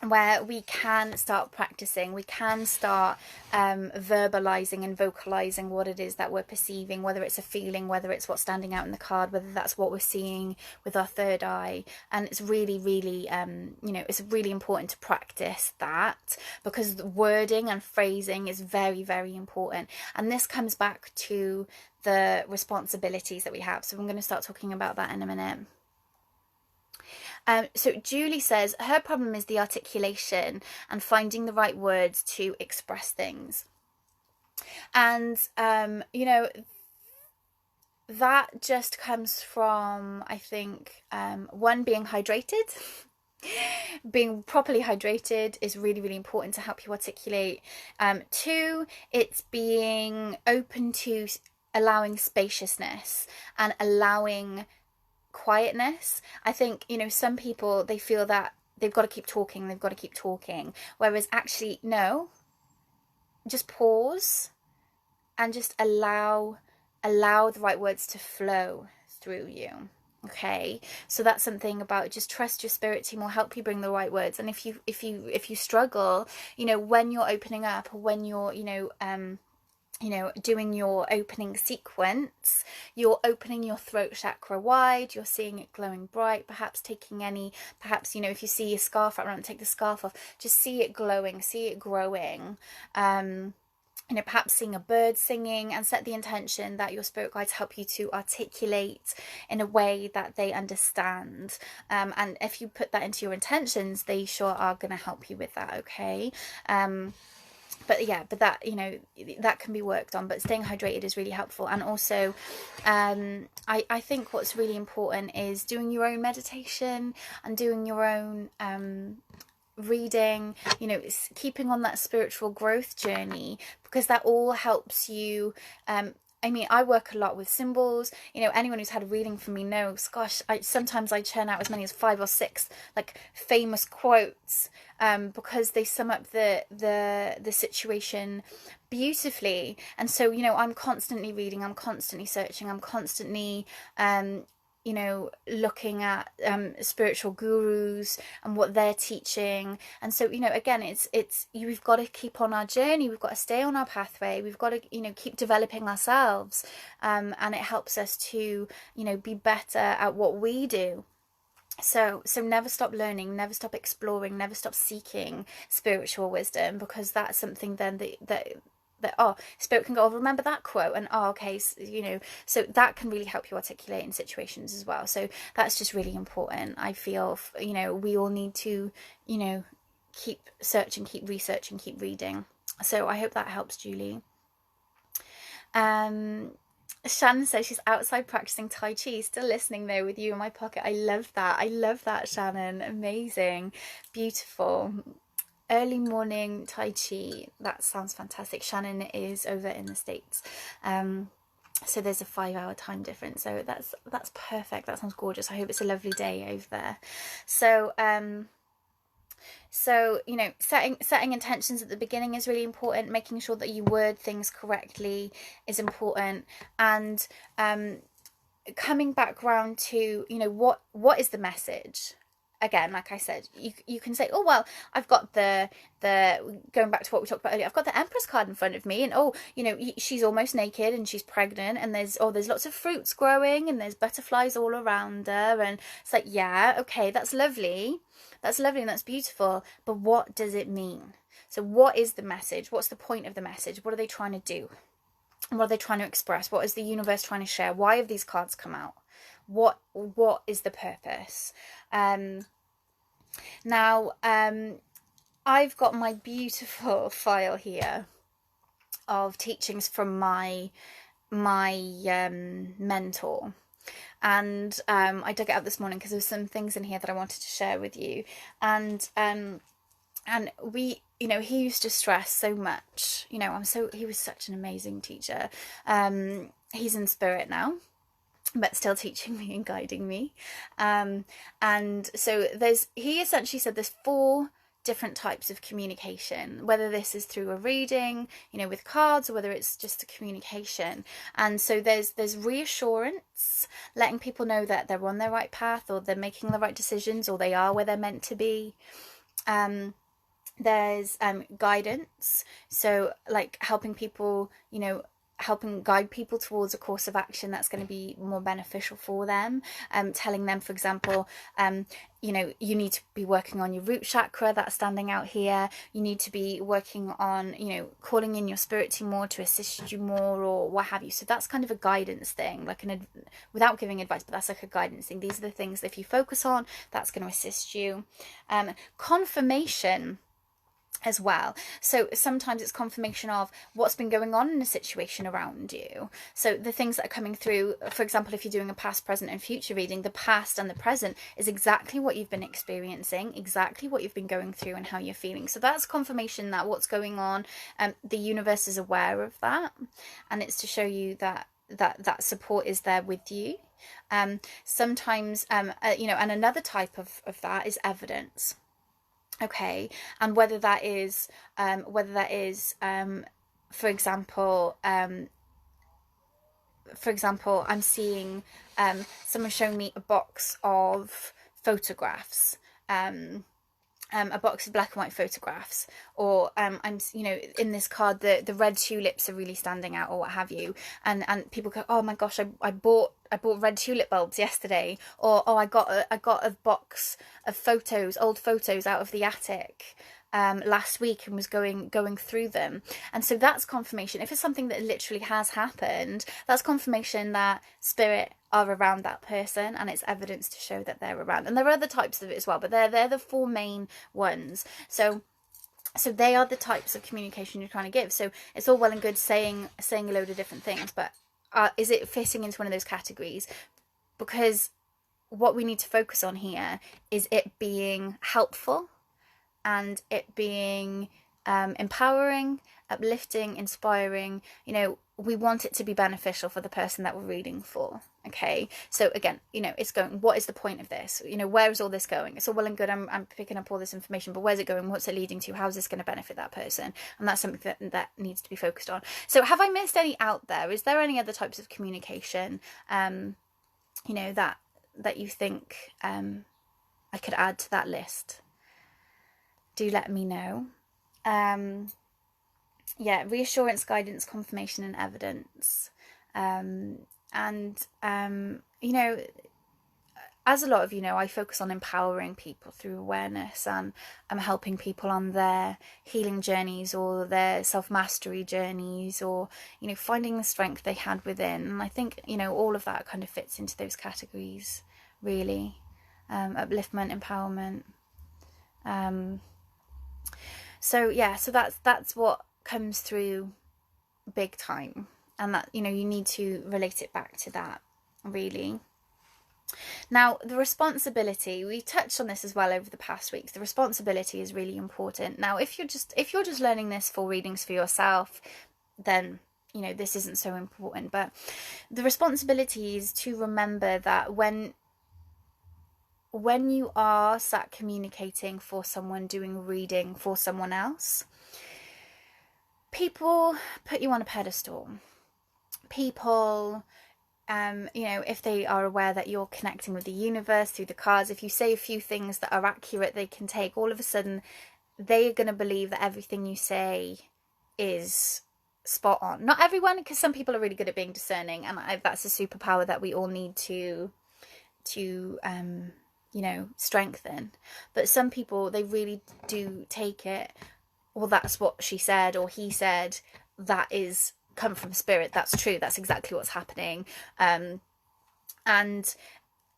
where we can start practicing, we can start verbalizing and vocalizing what it is that we're perceiving, whether it's a feeling, whether it's what's standing out in the card, whether that's what we're seeing with our third eye. And it's really, really, you know, it's really important to practice that, because the wording and phrasing is very, very important. And this comes back to the responsibilities that we have. So I'm going to start talking about that in a minute. So Julie says her problem is the articulation and finding the right words to express things. And, you know, that just comes from, I think, one, being hydrated. Being properly hydrated is really, really important to help you articulate. Two, it's being open to allowing spaciousness and allowing quietness. I think, you know, some people, they feel that they've got to keep talking, whereas actually no, just pause and just allow the right words to flow through you. Okay, so that's something about just trust your spirit team will help you bring the right words. And if you struggle, when you're opening up, or when you're doing your opening sequence, you're opening your throat chakra wide, you're seeing it glowing bright, perhaps if you see a scarf around, take the scarf off, just see it glowing, see it growing. Perhaps seeing a bird singing, and set the intention that your spirit guides help you to articulate in a way that they understand. And if you put that into your intentions, they sure are going to help you with that, okay? But that, that can be worked on, but staying hydrated is really helpful. And also, I think what's really important is doing your own meditation and doing your own reading, keeping on that spiritual growth journey, because that all helps you. I work a lot with symbols. Anyone who's had a reading from me knows, gosh, sometimes I churn out as many as 5 or 6 like famous quotes, because they sum up the situation beautifully. And so, I'm constantly reading, I'm constantly searching, I'm constantly looking at spiritual gurus and what they're teaching. And so, again, it's we've got to keep on our journey, we've got to stay on our pathway, we've got to keep developing ourselves, and it helps us to be better at what we do. So never stop learning, never stop exploring, never stop seeking spiritual wisdom, because that's something then that spirit can go, oh, remember that quote, and okay, so that can really help you articulate in situations as well. So that's just really important. I feel we all need to keep searching, keep researching, keep reading. So I hope that helps, Julie. Shannon says she's outside practicing Tai Chi, still listening though with you in my pocket. I love that, Shannon. Amazing, beautiful. Early morning Tai Chi, that sounds fantastic. Shannon is over in the States, so there's a 5-hour time difference, so that's perfect. That sounds gorgeous. I hope it's a lovely day over there. So setting intentions at the beginning is really important. Making sure that you word things correctly is important, and coming back round to what is the message. Again, like I said, you can say, oh, well, I've got the going back to what we talked about earlier, I've got the Empress card in front of me, and she's almost naked and she's pregnant, and there's lots of fruits growing and there's butterflies all around her, and it's like, yeah, okay, that's lovely and that's beautiful, but what does it mean? So what is the message? What's the point of the message? What are they trying to do? What are they trying to express? What is the universe trying to share? Why have these cards come out? What is the purpose? Now, I've got my beautiful file here of teachings from my mentor, and I dug it up this morning because there's some things in here that I wanted to share with you. And we, he used to stress so much. He was such an amazing teacher. He's in spirit now, but still teaching me and guiding me. And so he essentially said there's 4 different types of communication, whether this is through a reading, with cards, or whether it's just a communication. And so there's reassurance, letting people know that they're on their right path, or they're making the right decisions, or they are where they're meant to be. There's guidance, so like helping people, helping guide people towards a course of action that's going to be more beneficial for them. Telling them, for example, you need to be working on your root chakra, that's standing out here. You need to be working on, calling in your spirit team more to assist you more, or what have you. So that's kind of a guidance thing, like without giving advice, but that's like a guidance thing. These are the things that if you focus on, that's going to assist you. Confirmation as well. So sometimes it's confirmation of what's been going on in a situation around you. So the things that are coming through, for example, if you're doing a past, present and future reading, the past and the present is exactly what you've been experiencing, exactly what you've been going through and how you're feeling. So that's confirmation that what's going on, the universe is aware of that, and it's to show you that support is there with you. Sometimes, and another type of that is evidence. Okay, and whether that is for example, I'm seeing someone showing me a box of photographs, a box of black and white photographs, or I'm, you know, in this card the red tulips are really standing out, or what have you, and people go, oh my gosh, I bought red tulip bulbs yesterday, or oh, I got a box of photos, old photos out of the attic last week, and was going through them. And so that's confirmation. If it's something that literally has happened, that's confirmation that spirit are around that person, and it's evidence to show that they're around. And there are other types of it as well, but they're the four main ones. So they are the types of communication you're trying to give. So it's all well and good saying a load of different things, but is it fitting into one of those categories? Because what we need to focus on here is it being helpful, and it being empowering, uplifting, inspiring. You know, we want it to be beneficial for the person that we're reading for. Okay, so again, you know, it's going, what is the point of this? You know, where is all this going? It's all well and good, I'm picking up all this information, but where's it going? What's it leading to? How is this going to benefit that person? And that's something that needs to be focused on. So have I missed any out there? Is there any other types of communication, you know, that you think I could add to that list? Do let me know. Yeah, reassurance, guidance, confirmation, and evidence. You know, as a lot of you know, I focus on empowering people through awareness, and I'm helping people on their healing journeys, or their self-mastery journeys, or, you know, finding the strength they had within. And I think, you know, all of that kind of fits into those categories, really. Upliftment, empowerment. So yeah, so that's what comes through big time, and that, you know, you need to relate it back to that, really. Now, the responsibility, we touched on this as well over the past weeks. The responsibility is really important. Now, if you're just learning this for readings for yourself, then, you know, this isn't so important. But the responsibility is to remember that when you are sat communicating for someone, doing reading for someone else, people put you on a pedestal. People, you know, if they are aware that you're connecting with the universe through the cards, if you say a few things that are accurate, they can take, all of a sudden, they are going to believe that everything you say is spot on. Not everyone, because some people are really good at being discerning, and that's a superpower that we all need to you know, strengthen. But some people, they really do take it, well, that's what she said or he said, that is come from spirit, that's true, that's exactly what's happening. And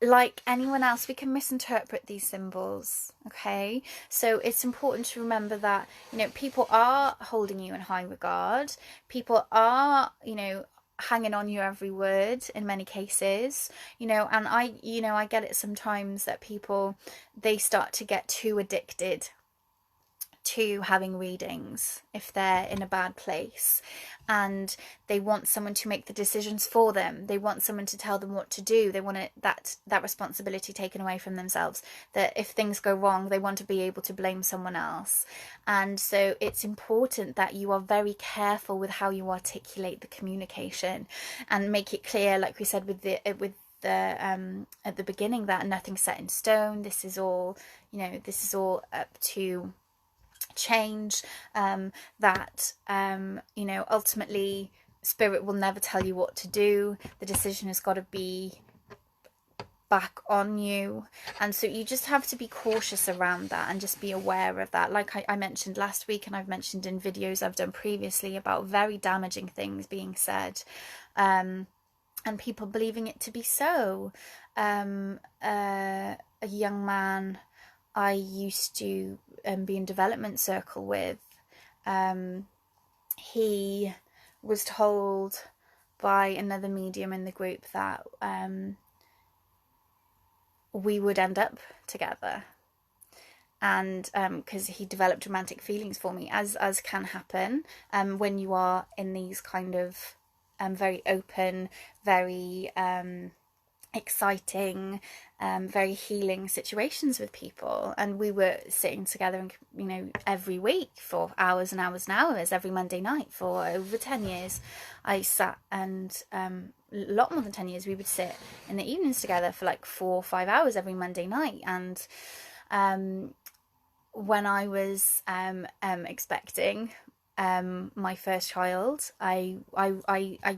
like anyone else, we can misinterpret these symbols, okay? So it's important to remember that, you know, people are holding you in high regard. People are, you know, hanging on your every word in many cases, you know. And I get it sometimes that people, they start to get too addicted to having readings if they're in a bad place, and they want someone to make the decisions for them. They want someone to tell them what to do. They want that responsibility taken away from themselves, that if things go wrong, they want to be able to blame someone else. And so it's important that you are very careful with how you articulate the communication, and make it clear, like we said with the at the beginning, that nothing's set in stone. This is all, you know, this is all up to change, that you know, ultimately spirit will never tell you what to do. The decision has got to be back on you, and so you just have to be cautious around that and just be aware of that. Like I mentioned last week, and I've mentioned in videos I've done previously, about very damaging things being said, and people believing it to be so. A young man I used to be in development circle with, he was told by another medium in the group that we would end up together, and because he developed romantic feelings for me, as can happen when you are in these kind of very open, very exciting, very healing situations with people. And we were sitting together, and every week for hours and hours and hours, every Monday night for over 10 years. I sat, and a lot more than 10 years, we would sit in the evenings together for like 4 or 5 hours every Monday night. And when I was expecting my first child, I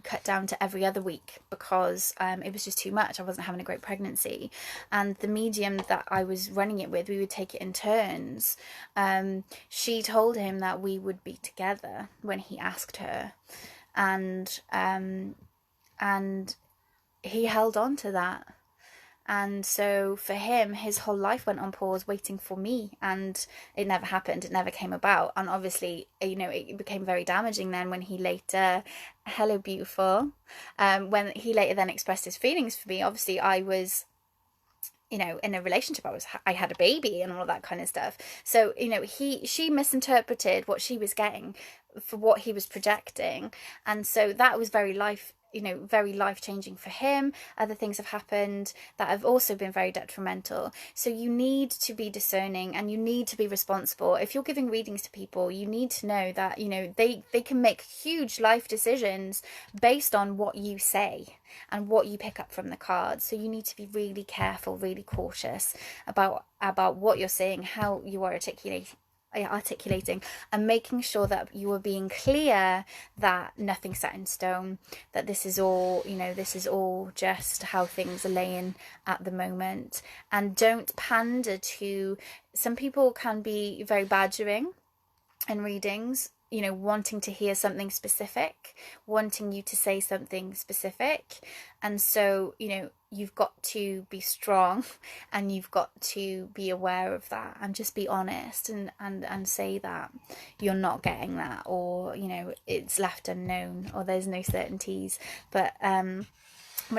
cut down to every other week, because it was just too much. I wasn't having a great pregnancy, and the medium that I was running it with, we would take it in turns. She told him that we would be together when he asked her, and he held on to that. And so for him, his whole life went on pause waiting for me, and it never happened. It never came about. And obviously, it became very damaging then when he later, hello beautiful, when he later then expressed his feelings for me. Obviously I was, in a relationship, I had a baby and all of that kind of stuff. So, she misinterpreted what she was getting for what he was projecting. And so that was very life-changing for him. Other things have happened that have also been very detrimental. So you need to be discerning, and you need to be responsible. If you're giving readings to people, you need to know that, they can make huge life decisions based on what you say and what you pick up from the cards. So you need to be really careful, really cautious about what you're saying, how you are articulating, and making sure that you are being clear that nothing's set in stone, that this is all just how things are laying at the moment. And don't pander to, some people can be very badgering in readings, wanting to hear something specific, wanting you to say something specific. And so, you've got to be strong, and you've got to be aware of that, and just be honest and say that you're not getting that, or, it's left unknown, or there's no certainties. But when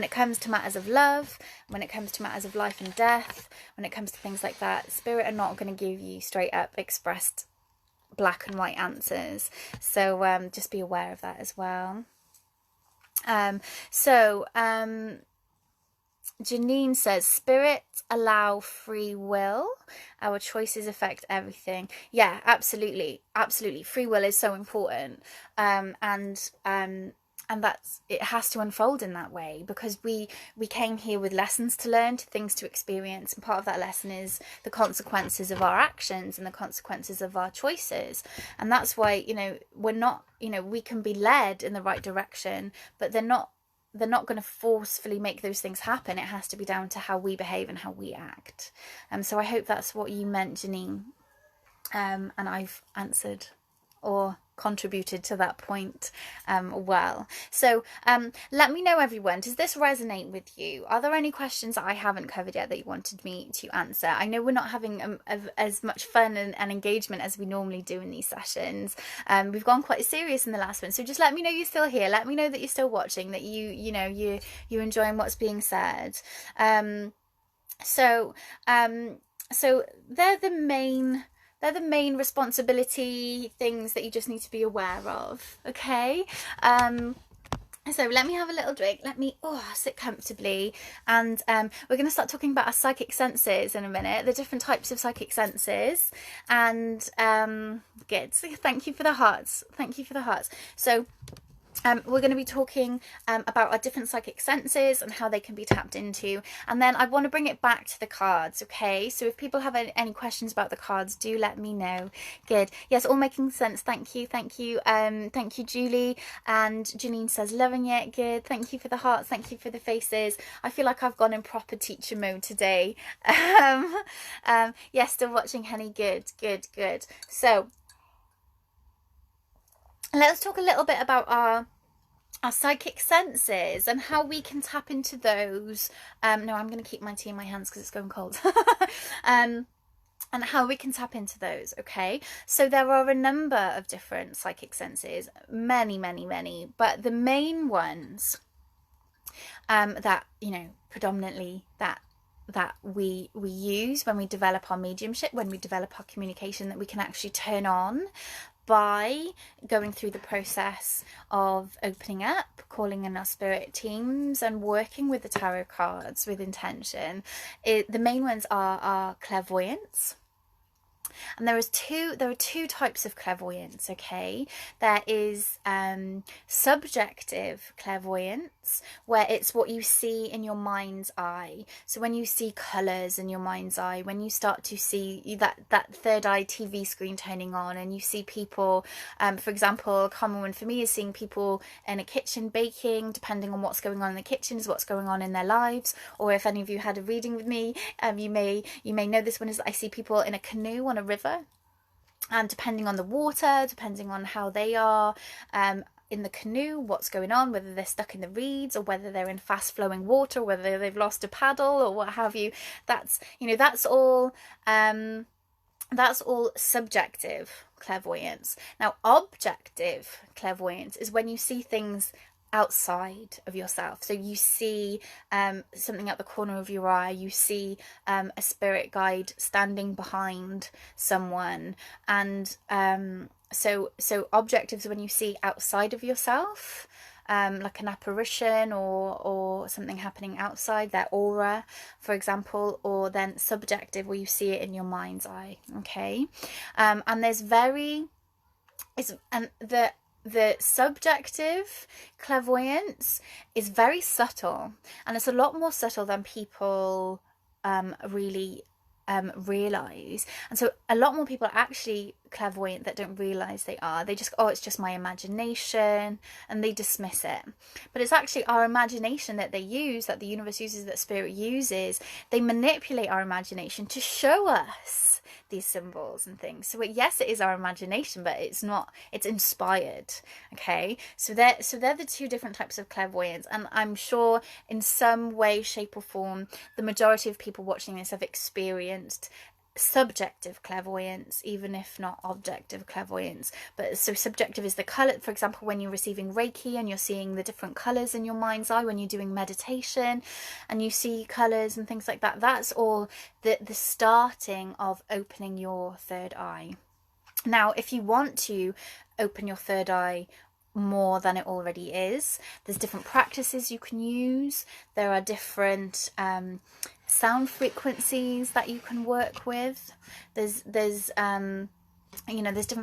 it comes to matters of love, when it comes to matters of life and death, when it comes to things like that, Spirit are not going to give you straight up expressed black and white answers. So just be aware of that as well. Janine says, Spirit allow free will. Our choices affect everything. Yeah, absolutely. Free will is so important. And it has to unfold in that way, because we came here with lessons to learn, things to experience, and part of that lesson is the consequences of our actions and the consequences of our choices. And that's why, we're not, we can be led in the right direction, but they're not going to forcefully make those things happen. It has to be down to how we behave and how we act. So I hope that's what you meant, Janine. And I've answered or contributed to that point well. So let me know, everyone, does this resonate with you? Are there any questions that I haven't covered yet that you wanted me to answer? I know we're not having as much fun and engagement as we normally do in these sessions. We've gone quite serious in the last one, so just let me know you're still here. Let me know that you're still watching, that you're enjoying what's being said. So they're the main responsibility things that you just need to be aware of, okay? So let me have a little drink. Let me sit comfortably, and we're going to start talking about our psychic senses in a minute, the different types of psychic senses. And good. So thank you for the hearts. Thank you for the hearts. So we're going to be talking about our different psychic senses and how they can be tapped into, and then I want to bring it back to the cards. Okay, so if people have any questions about the cards, do let me know. Good. Yes, all making sense. Thank you. Thank you, Julie. And Janine says, loving it. Good. Thank you for the hearts. Thank you for the faces. I feel like I've gone in proper teacher mode today. Yes, still watching, honey. Good. So let's talk a little bit about our psychic senses and how we can tap into those. No, I'm going to keep my tea in my hands because it's going cold. And how we can tap into those, okay? So there are a number of different psychic senses, many, but the main ones that, predominantly that we use when we develop our mediumship, when we develop our communication, that we can actually turn on, by going through the process of opening up, calling in our spirit teams, and working with the tarot cards with intention. The main ones are clairvoyance. And there are two types of clairvoyance, okay? There is subjective clairvoyance, where it's what you see in your mind's eye. So when you see colours in your mind's eye, when you start to see that third eye TV screen turning on, and you see people, for example, a common one for me is seeing people in a kitchen baking. Depending on what's going on in the kitchen is what's going on in their lives. Or if any of you had a reading with me, you may know this one is I see people in a canoe on a river, and depending on the water, depending on how they are in the canoe, what's going on, whether they're stuck in the reeds or whether they're in fast flowing water, whether they've lost a paddle or what have you, that's all subjective clairvoyance. Now, objective clairvoyance is when you see things outside of yourself. So you see something at the corner of your eye, you see a spirit guide standing behind someone, and so objectives when you see outside of yourself, like an apparition or something happening outside, their aura, for example, or then subjective where you see it in your mind's eye. Okay, and the subjective clairvoyance is very subtle, and it's a lot more subtle than people really realize. And so a lot more people are actually clairvoyant that don't realize they are. They just, it's just my imagination, and they dismiss it. But it's actually our imagination that they use, that the universe uses, that spirit uses. They manipulate our imagination to show us these symbols and things. So yes, it is our imagination, but it's not, it's inspired. Okay, so they're the two different types of clairvoyance, and I'm sure in some way, shape or form the majority of people watching this have experienced subjective clairvoyance, even if not objective clairvoyance. But so subjective is the color, for example, when you're receiving Reiki and you're seeing the different colors in your mind's eye, when you're doing meditation and you see colors and things like that. That's all the starting of opening your third eye. Now, if you want to open your third eye more than it already is, there's different practices you can use. There are different sound frequencies that you can work with. There's different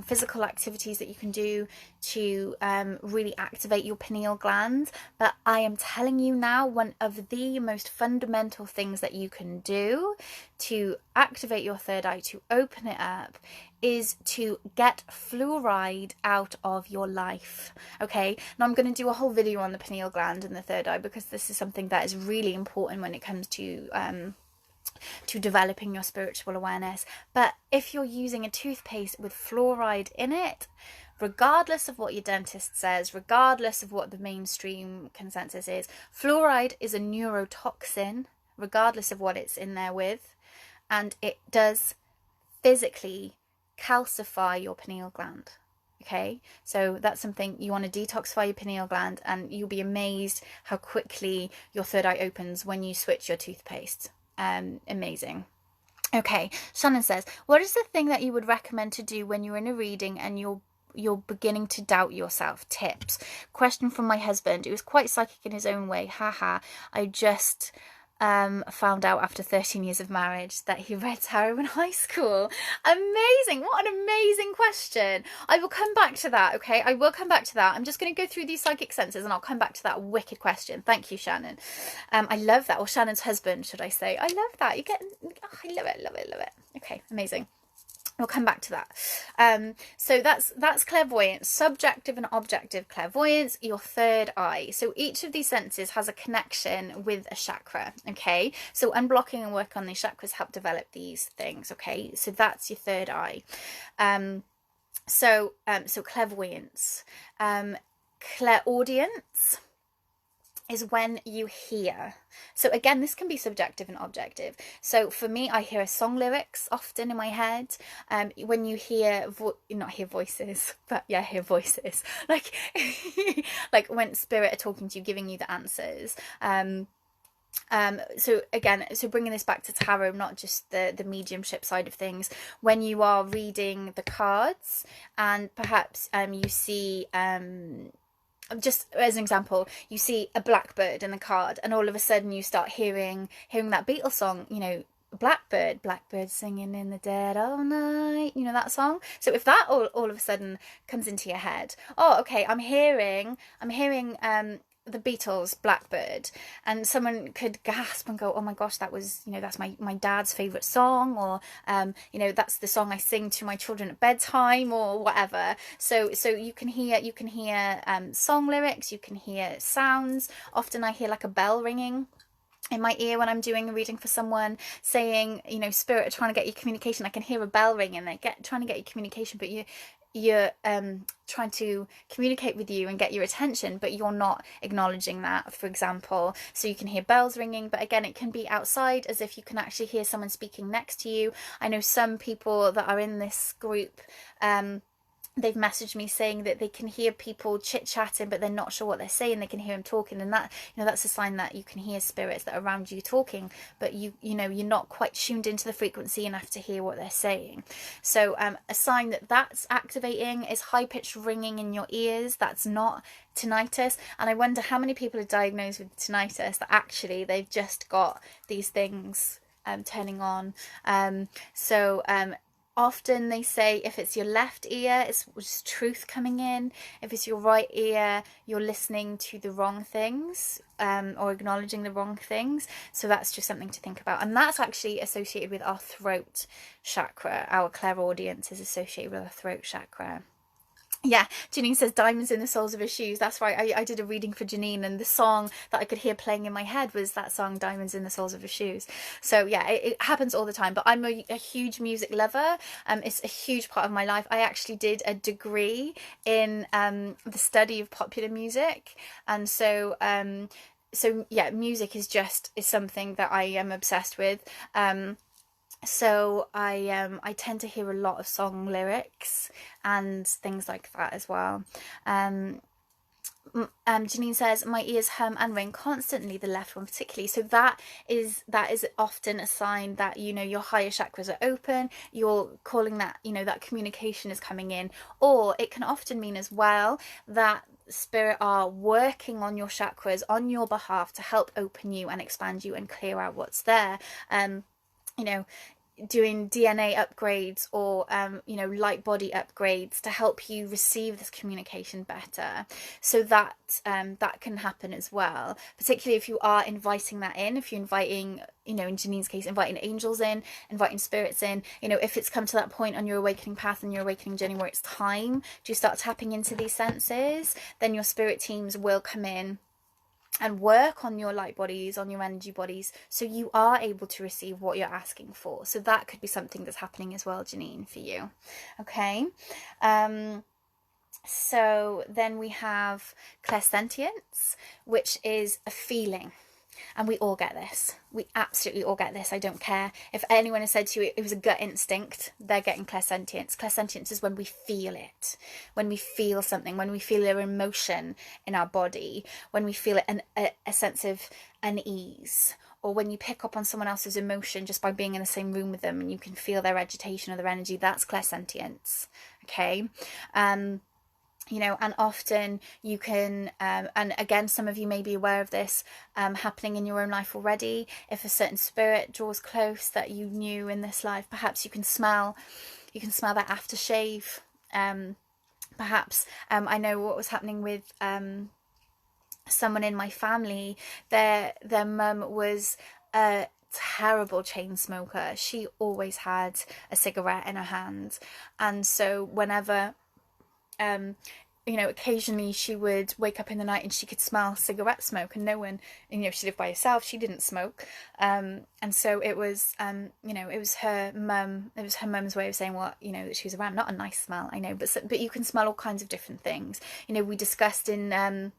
physical activities that you can do to really activate your pineal gland. But I am telling you now, one of the most fundamental things that you can do to activate your third eye, to open it up, is to get fluoride out of your life. Okay, now I'm going to do a whole video on the pineal gland and the third eye, because this is something that is really important when it comes to developing your spiritual awareness. But if you're using a toothpaste with fluoride in it, regardless of what your dentist says, regardless of what the mainstream consensus is, fluoride is a neurotoxin, regardless of what it's in there with, and it does physically calcify your pineal gland. Okay, so that's something you want to detoxify your pineal gland, and you'll be amazed how quickly your third eye opens when you switch your toothpaste. Amazing. Okay, Shannon says, what is the thing that you would recommend to do when you're in a reading and you're beginning to doubt yourself? Tips. Question from my husband, who is quite psychic in his own way. Haha. I just found out after 13 years of marriage that he read tarot in high school. Amazing. What an amazing question. I will come back to that. Okay, I will come back to that. I'm just going to go through these psychic senses and I'll come back to that wicked question. Thank you, Shannon. I love that. Or Shannon's husband, should I say. I love that. You get, I love it. Okay, amazing. We'll come back to that. So that's clairvoyance, subjective and objective clairvoyance, your third eye. So each of these senses has a connection with a chakra, okay? So unblocking and work on these chakras help develop these things, okay? So that's your third eye. So clairvoyance. Clairaudience is when you hear. So again, this can be subjective and objective. So for me, I hear song lyrics often in my head. When you hear, not hear voices, but yeah, hear voices. Like, like when spirit are talking to you, giving you the answers. So again, so bringing this back to tarot, not just the mediumship side of things, when you are reading the cards and perhaps you see just as an example, you see a blackbird in the card, and all of a sudden you start hearing that Beatles song, you know, blackbird singing in the dead of night, you know, that song. So if that all of a sudden comes into your head, oh, okay, I'm hearing the Beatles Blackbird, and someone could gasp and go, oh my gosh, that was, you know, that's my dad's favorite song, or you know, that's the song I sing to my children at bedtime, or whatever. So you can hear song lyrics, you can hear sounds. Often I hear like a bell ringing in my ear when I'm doing a reading for someone, saying, you know, spirit are trying to get your communication. I can hear a bell ring and they're trying to get your communication, but you're trying to communicate with you and get your attention, but you're not acknowledging that, for example. So you can hear bells ringing, but again, it can be outside, as if you can actually hear someone speaking next to you. I know some people that are in this group, they've messaged me saying that they can hear people chit-chatting, but they're not sure what they're saying. They can hear them talking, and that, you know, that's a sign that you can hear spirits that are around you talking, but you know, you're not quite tuned into the frequency enough to hear what they're saying. So a sign that that's activating is high-pitched ringing in your ears. That's not tinnitus. And I wonder how many people are diagnosed with tinnitus that actually they've just got these things turning on. Often they say if it's your left ear, it's just truth coming in. If it's your right ear, you're listening to the wrong things, or acknowledging the wrong things. So that's just something to think about. And that's actually associated with our throat chakra. Our clairaudience is associated with our throat chakra. Yeah, Janine says diamonds in the soles of her shoes. That's right. I did a reading for Janine, and the song that I could hear playing in my head was that song, Diamonds in the Soles of Her Shoes. So yeah, it happens all the time. But I'm a huge music lover. It's a huge part of my life. I actually did a degree in the study of popular music, and so yeah, music is something that I am obsessed with. So I tend to hear a lot of song lyrics and things like that as well. Janine says, my ears hum and ring constantly, the left one particularly. So that is often a sign that, you know, your higher chakras are open. You're calling that, you know, that communication is coming in. Or it can often mean as well that spirit are working on your chakras on your behalf to help open you and expand you and clear out what's there. You know, doing DNA upgrades, or you know, light body upgrades to help you receive this communication better. So that that can happen as well, particularly if you are inviting that in. If you're inviting, you know, in Janine's case, inviting angels in, inviting spirits in, you know, if it's come to that point on your awakening path and your awakening journey where it's time to start tapping into these senses, then your spirit teams will come in and work on your light bodies, on your energy bodies, so you are able to receive what you're asking for. So that could be something that's happening as well, Janine, for you. Okay. So then we have Clairsentience, which is a feeling. And we all get this. We absolutely all get this. I don't care if anyone has said to you it was a gut instinct, they're getting clairsentience. Clairsentience is when we feel it, when we feel something, when we feel an emotion in our body, when we feel a sense of unease, or when you pick up on someone else's emotion just by being in the same room with them and you can feel their agitation or their energy. That's clairsentience. Okay. You know, and often you can, and again, some of you may be aware of this happening in your own life already. If a certain spirit draws close that you knew in this life, perhaps you can smell that aftershave. Perhaps I know what was happening with someone in my family. Their mum was a terrible chain smoker. She always had a cigarette in her hand, and so whenever you know, occasionally she would wake up in the night and she could smell cigarette smoke, and no one, you know, she lived by herself, she didn't smoke, and so it was you know, it was her mum's way of saying, what, you know, that she was around. Not a nice smell, I know, but you can smell all kinds of different things. You know, we discussed in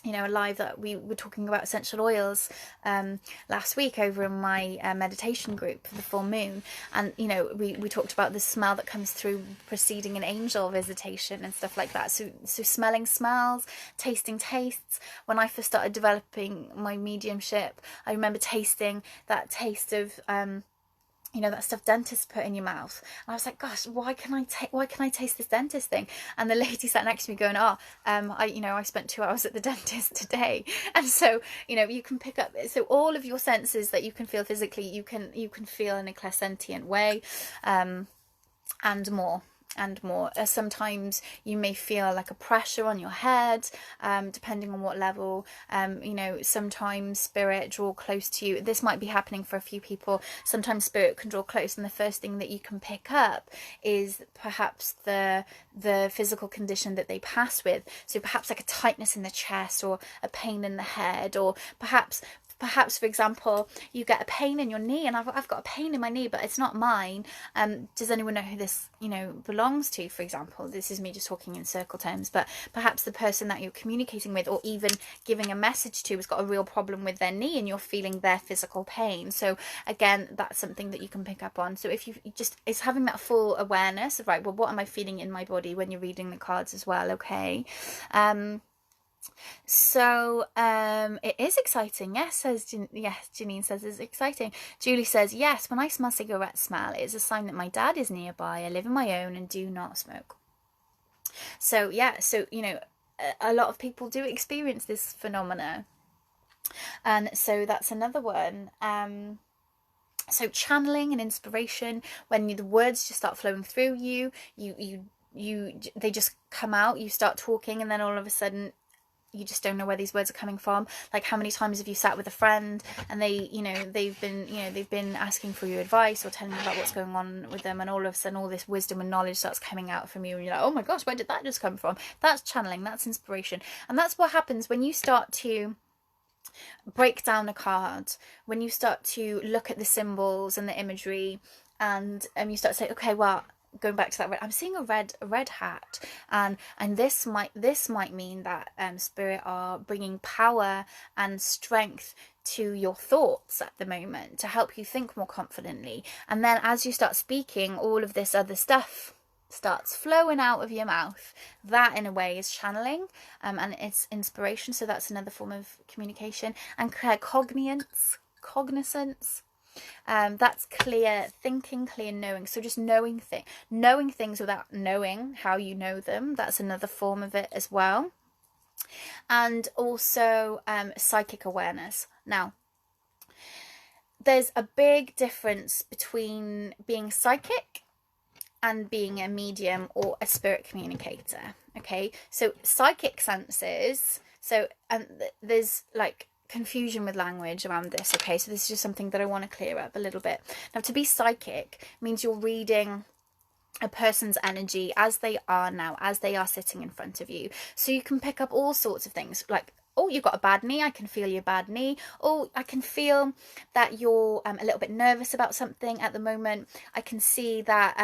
you know, a live that we were talking about essential oils last week over in my meditation group for the full moon, and you know, we talked about the smell that comes through preceding an angel visitation and stuff like that. So smelling smells, tasting tastes. When I first started developing my mediumship, I remember tasting that taste of you know, that stuff dentists put in your mouth, and I was like, gosh, why can I taste this dentist thing? And the lady sat next to me going, I spent 2 hours at the dentist today. And so, you know, you can pick up, so all of your senses that you can feel physically, you can feel in a clairsentient way, and more. Sometimes you may feel like a pressure on your head, depending on what level. You know, sometimes spirit draw close to you. This might be happening for a few people. Sometimes spirit can draw close, and the first thing that you can pick up is perhaps the physical condition that they pass with. So perhaps like a tightness in the chest, or a pain in the head, or perhaps, for example, you get a pain in your knee, and I've got a pain in my knee, but it's not mine. Does anyone know who this, you know, belongs to? For example, this is me just talking in circle terms, but perhaps the person that you're communicating with, or even giving a message to, has got a real problem with their knee, and you're feeling their physical pain. So again, that's something that you can pick up on. So if you just, it's having that full awareness of, right, well, what am I feeling in my body when you're reading the cards as well? Okay. So it is exciting. Yes, Janine says it's exciting. Julie says, yes, when I smell cigarette smell, it's a sign that my dad is nearby. I live on my own and do not smoke. So yeah, so you know, a lot of people do experience this phenomena, and so that's another one. So channeling and inspiration, when the words just start flowing through you, they just come out. You start talking, and then all of a sudden, you just don't know where these words are coming from. Like, how many times have you sat with a friend and they've been asking for your advice or telling you about what's going on with them, and all of a sudden all this wisdom and knowledge starts coming out from you, and you're like, oh my gosh, where did that just come from? That's channeling, that's inspiration. And that's what happens when you start to break down a card, when you start to look at the symbols and the imagery, and you start to say, okay, well, going back to that red, I'm seeing a red hat, and this might mean that spirit are bringing power and strength to your thoughts at the moment to help you think more confidently. And then as you start speaking, all of this other stuff starts flowing out of your mouth. That in a way is channeling, and it's inspiration. So that's another form of communication. And cognizance, that's clear thinking, clear knowing. So just knowing things without knowing how you know them. That's another form of it as well. And also psychic awareness. Now, there's a big difference between being psychic and being a medium or a spirit communicator. Okay, so psychic senses. So there's like confusion with language around this. Okay, so this is just something that I want to clear up a little bit. Now, to be psychic means you're reading a person's energy as they are now, as they are sitting in front of you. So you can pick up all sorts of things, like, oh, you've got a bad knee, I can feel your bad knee. Oh, I can feel that you're a little bit nervous about something at the moment. I can see that,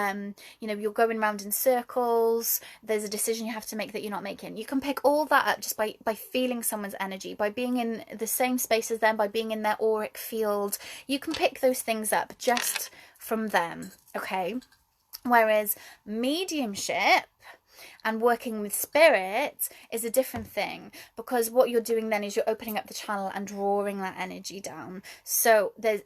you're going around in circles. There's a decision you have to make that you're not making. You can pick all that up just by feeling someone's energy, by being in the same space as them, by being in their auric field. You can pick those things up just from them, okay? Whereas mediumship and working with spirit is a different thing, because what you're doing then is you're opening up the channel and drawing that energy down. So does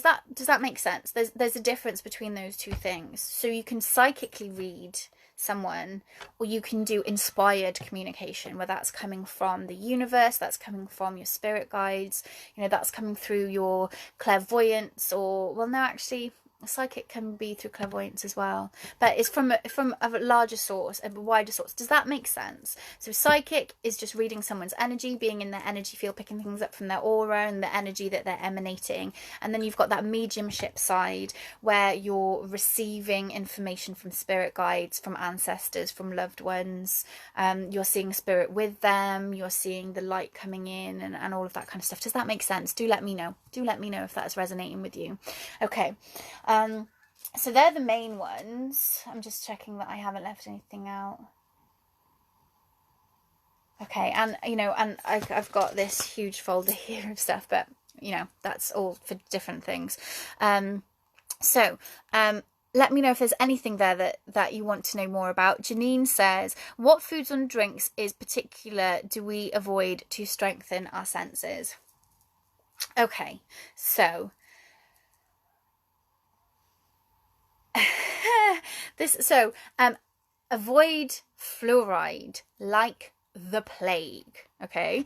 that make sense? There's a difference between those two things. So you can psychically read someone, or you can do inspired communication, where that's coming from the universe, that's coming from your spirit guides, that's coming through your clairvoyance, or, well, no, actually, psychic can be through clairvoyance as well, but it's from a larger source, a wider source. Does that make sense? So psychic is just reading someone's energy, being in their energy field, picking things up from their aura and the energy that they're emanating. And then you've got that mediumship side, where you're receiving information from spirit guides, from ancestors, from loved ones. You're seeing spirit with them, you're seeing the light coming in, and all of that kind of stuff. Does that make sense? Do let me know if that's resonating with you. Okay. So they're the main ones. I'm just checking that I haven't left anything out. Okay, and you know, and I've got this huge folder here of stuff, but you know, that's all for different things. So let me know if there's anything there that you want to know more about. Janine says, what foods and drinks is particular do we avoid to strengthen our senses? Okay, so avoid fluoride like the plague. Okay.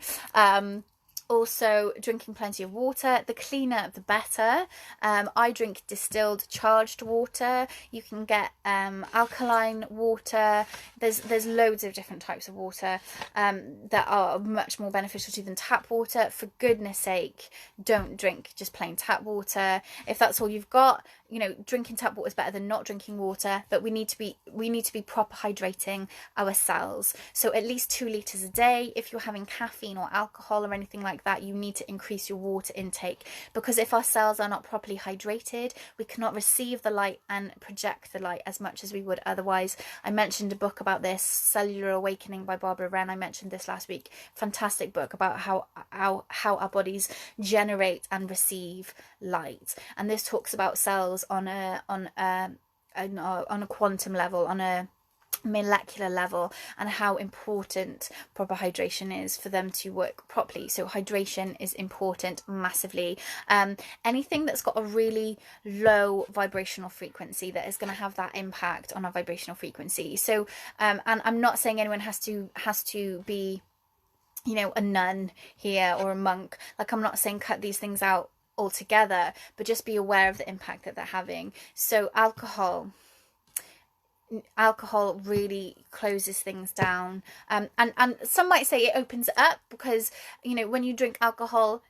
Also, drinking plenty of water. The cleaner, the better. I drink distilled charged water. You can get alkaline water. There's loads of different types of water that are much more beneficial to you than tap water. For goodness sake, don't drink just plain tap water. If that's all you've got, you know, drinking tap water is better than not drinking water. But we need to be proper hydrating our cells. So at least 2 liters a day. If you're having caffeine or alcohol or anything like that, you need to increase your water intake, because if our cells are not properly hydrated, we cannot receive the light and project the light as much as we would otherwise. I mentioned a book about this, Cellular Awakening by Barbara Wren. I mentioned this last week. Fantastic book about how our bodies generate and receive light, and this talks about cells on a quantum level, on a molecular level, and how important proper hydration is for them to work properly. So hydration is important massively. Anything that's got a really low vibrational frequency, that is going to have that impact on our vibrational frequency. So and I'm not saying anyone has to be, you know, a nun here or a monk. Like, I'm not saying cut these things out altogether, but just be aware of the impact that they're having. So alcohol really closes things down, and some might say it opens it up, because, you know, when you drink alcohol,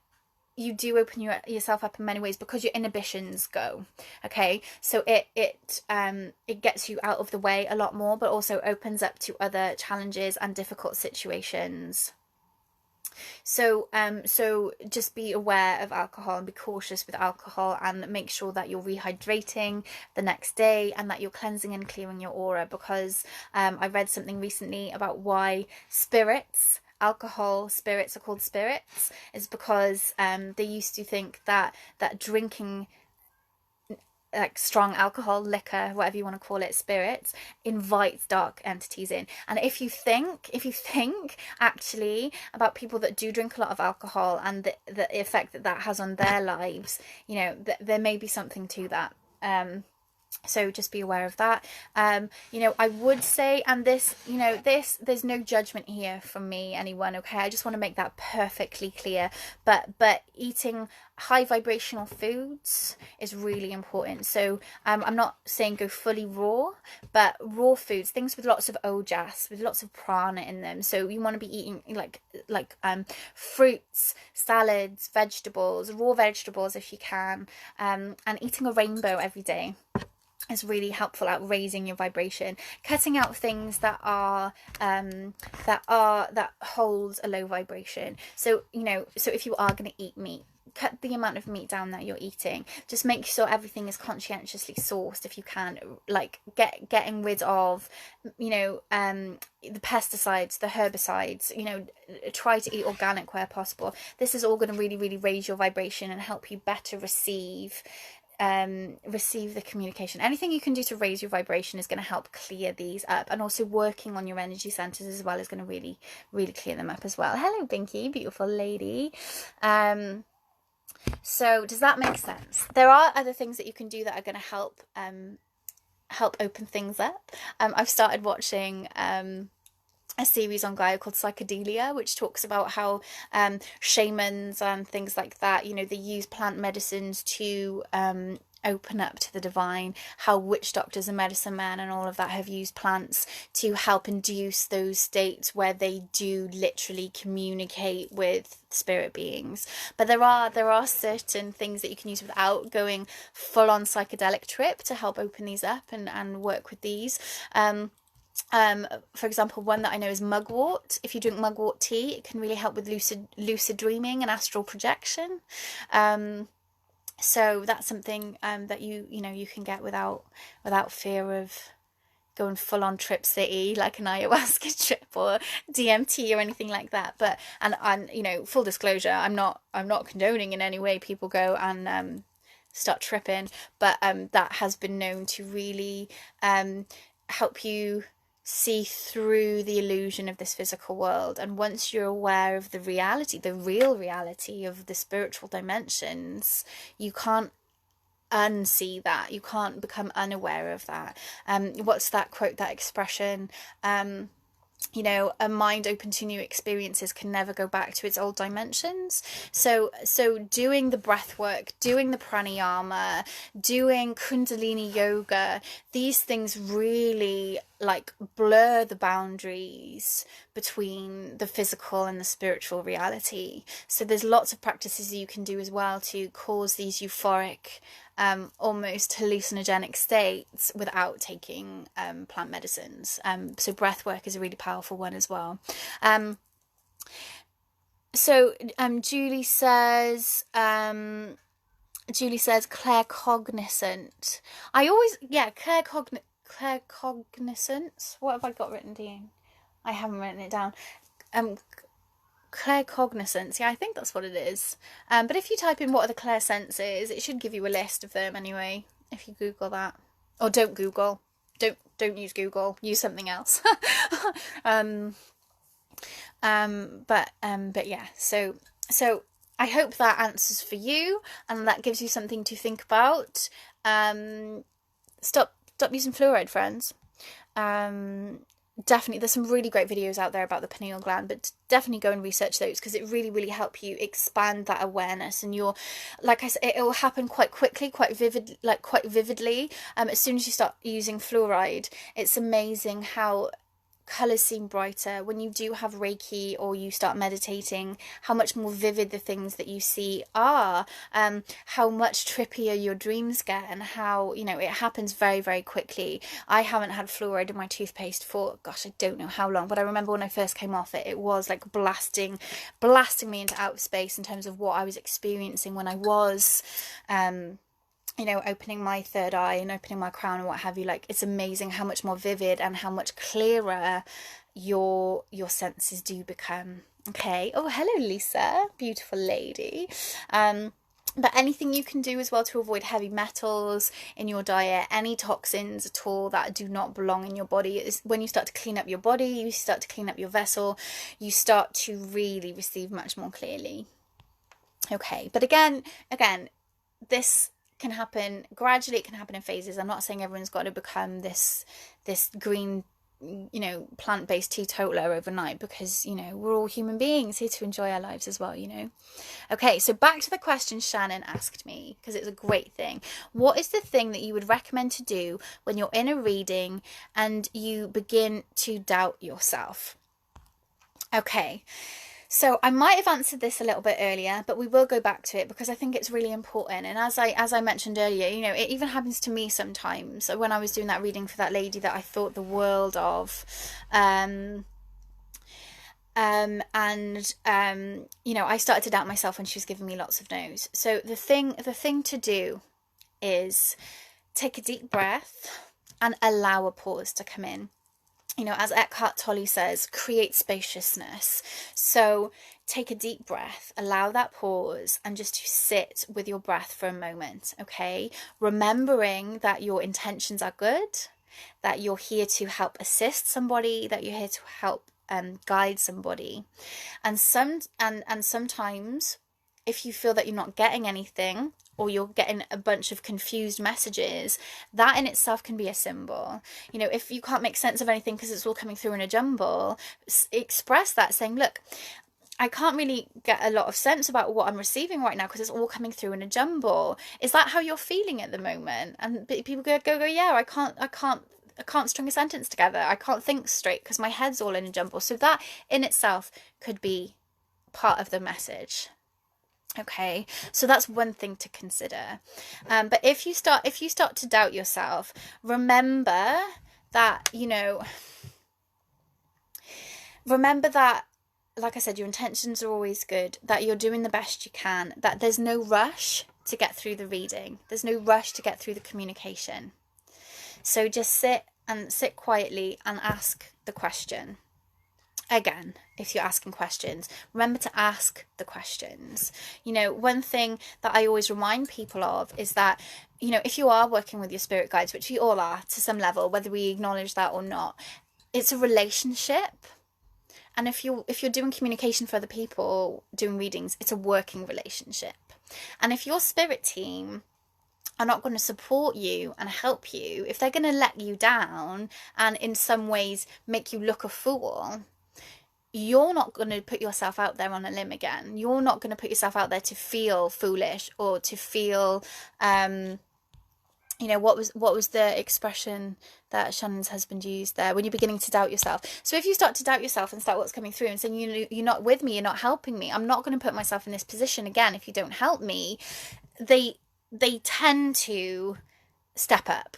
you do open yourself up in many ways, because your inhibitions go. Okay, so it gets you out of the way a lot more, but also opens up to other challenges and difficult situations. So just be aware of alcohol and be cautious with alcohol, and make sure that you're rehydrating the next day and that you're cleansing and clearing your aura, because I read something recently about why spirits are called spirits, is because they used to think that drinking like strong alcohol, liquor, whatever you want to call it, spirits, invites dark entities in. And if you think actually about people that do drink a lot of alcohol and the effect that has on their lives, you know, there may be something to that. So just be aware of that. You know, I would say, and this, you know, there's no judgment here from me, anyone, okay? I just want to make that perfectly clear. But eating high vibrational foods is really important. So I'm not saying go fully raw, but raw foods, things with lots of ojas, with lots of prana in them. So you want to be eating like fruits, salads, vegetables, raw vegetables if you can, and eating a rainbow every day is really helpful at raising your vibration. Cutting out things that hold a low vibration. So, you know, so if you are going to eat meat, cut the amount of meat down that you're eating. Just make sure everything is conscientiously sourced if you can. Like getting rid of, you know, the pesticides, the herbicides. You know, try to eat organic where possible. This is all going to really, really raise your vibration and help you better receive the communication. Anything you can do to raise your vibration is going to help clear these up, and also working on your energy centers as well is going to really, really clear them up as well. Hello Binky, beautiful lady. So does that make sense? There are other things that you can do that are going to help open things up. I've started watching a series on Gaia called Psychedelia, which talks about how shamans and things like that, you know, they use plant medicines to open up to the divine, how witch doctors and medicine men and all of that have used plants to help induce those states where they do literally communicate with spirit beings. But there are certain things that you can use without going full on psychedelic trip to help open these up and work with these. For example, one that I know is mugwort. If you drink mugwort tea, it can really help with lucid dreaming and astral projection. So that's something that you can get without fear of going full on Trip City, like an ayahuasca trip or DMT or anything like that. But and you know, full disclosure, I'm not condoning in any way people go and start tripping, but that has been known to really help you see through the illusion of this physical world. And once you're aware of the reality, the real reality of the spiritual dimensions, you can't unsee that. You can't become unaware of that. What's that quote, that expression? You know, a mind open to new experiences can never go back to its old dimensions. So doing the breath work, doing the pranayama, doing kundalini yoga, these things really like blur the boundaries between the physical and the spiritual reality. So there's lots of practices you can do as well to cause these euphoric, almost hallucinogenic states without taking plant medicines. So breath work is a really powerful one as well. Julie says claircognizant. Claircognizance. What have I got written down? I haven't written it down. Claircognizance, yeah, I think that's what it is. But if you type in what are the clair senses, it should give you a list of them anyway, if you Google that. Or don't Google. Don't use Google. Use something else. But yeah, so I hope that answers for you and that gives you something to think about. Stop using fluoride, friends. Definitely, there's some really great videos out there about the pineal gland, but definitely go and research those, because it really help you expand that awareness. And you're, like I said, it will happen quite quickly, quite vividly. As soon as you start using fluoride, it's amazing how colours seem brighter when you do have Reiki or you start meditating, how much more vivid the things that you see are, how much trippier your dreams get, and how, you know, it happens very quickly. I haven't had fluoride in my toothpaste for, gosh, I don't know how long, but I remember when I first came off it, it was like blasting me into outer space in terms of what I was experiencing when I was you know, opening my third eye and opening my crown and what have you. Like, it's amazing how much more vivid and how much clearer your senses do become. Okay. Oh, hello, Lisa. Beautiful lady. But anything you can do as well to avoid heavy metals in your diet, any toxins at all that do not belong in your body, is when you start to clean up your body, you start to clean up your vessel, you start to really receive much more clearly. Okay. But again, this can happen gradually. It can happen in phases. I'm not saying everyone's got to become this green, you know, plant-based teetotaler overnight, because, you know, we're all human beings here to enjoy our lives as well, you know. Okay, so back to the question Shannon asked me, because it's a great thing. What is the thing that you would recommend to do when you're in a reading and you begin to doubt yourself? Okay. So I might have answered this a little bit earlier, but we will go back to it because I think it's really important. And as I mentioned earlier, you know, it even happens to me sometimes. So when I was doing that reading for that lady that I thought the world of, you know, I started to doubt myself when she was giving me lots of no's. So the thing to do is take a deep breath and allow a pause to come in. You know, as Eckhart Tolle says, create spaciousness. So take a deep breath, allow that pause, and just to sit with your breath for a moment, okay? Remembering that your intentions are good, that you're here to help assist somebody, that you're here to help guide somebody. And sometimes, if you feel that you're not getting anything, or you're getting a bunch of confused messages, that in itself can be a symbol. You know, if you can't make sense of anything because it's all coming through in a jumble, express that, saying, look, I can't really get a lot of sense about what I'm receiving right now because it's all coming through in a jumble. Is that how you're feeling at the moment? And people go, yeah, I can't string a sentence together. I can't think straight because my head's all in a jumble. So that in itself could be part of the message. Okay, so that's one thing to consider. But if you start to doubt yourself, remember that, you know, like I said, your intentions are always good, that you're doing the best you can, that there's no rush to get through the reading. There's no rush to get through the communication. So just sit and sit quietly and ask the question. Again, if you're asking questions, remember to ask the questions. You know, one thing that I always remind people of is that, you know, if you are working with your spirit guides, which we all are to some level, whether we acknowledge that or not, it's a relationship. And if you're doing communication for other people, doing readings, it's a working relationship. And if your spirit team are not going to support you and help you, if they're going to let you down and in some ways make you look a fool, you're not going to put yourself out there on a limb again. You're not going to put yourself out there to feel foolish or to feel, you know, what was the expression that Shannon's husband used there? When you're beginning to doubt yourself. So if you start to doubt yourself and start what's coming through and saying, you're not with me, you're not helping me, I'm not going to put myself in this position again if you don't help me, they tend to step up.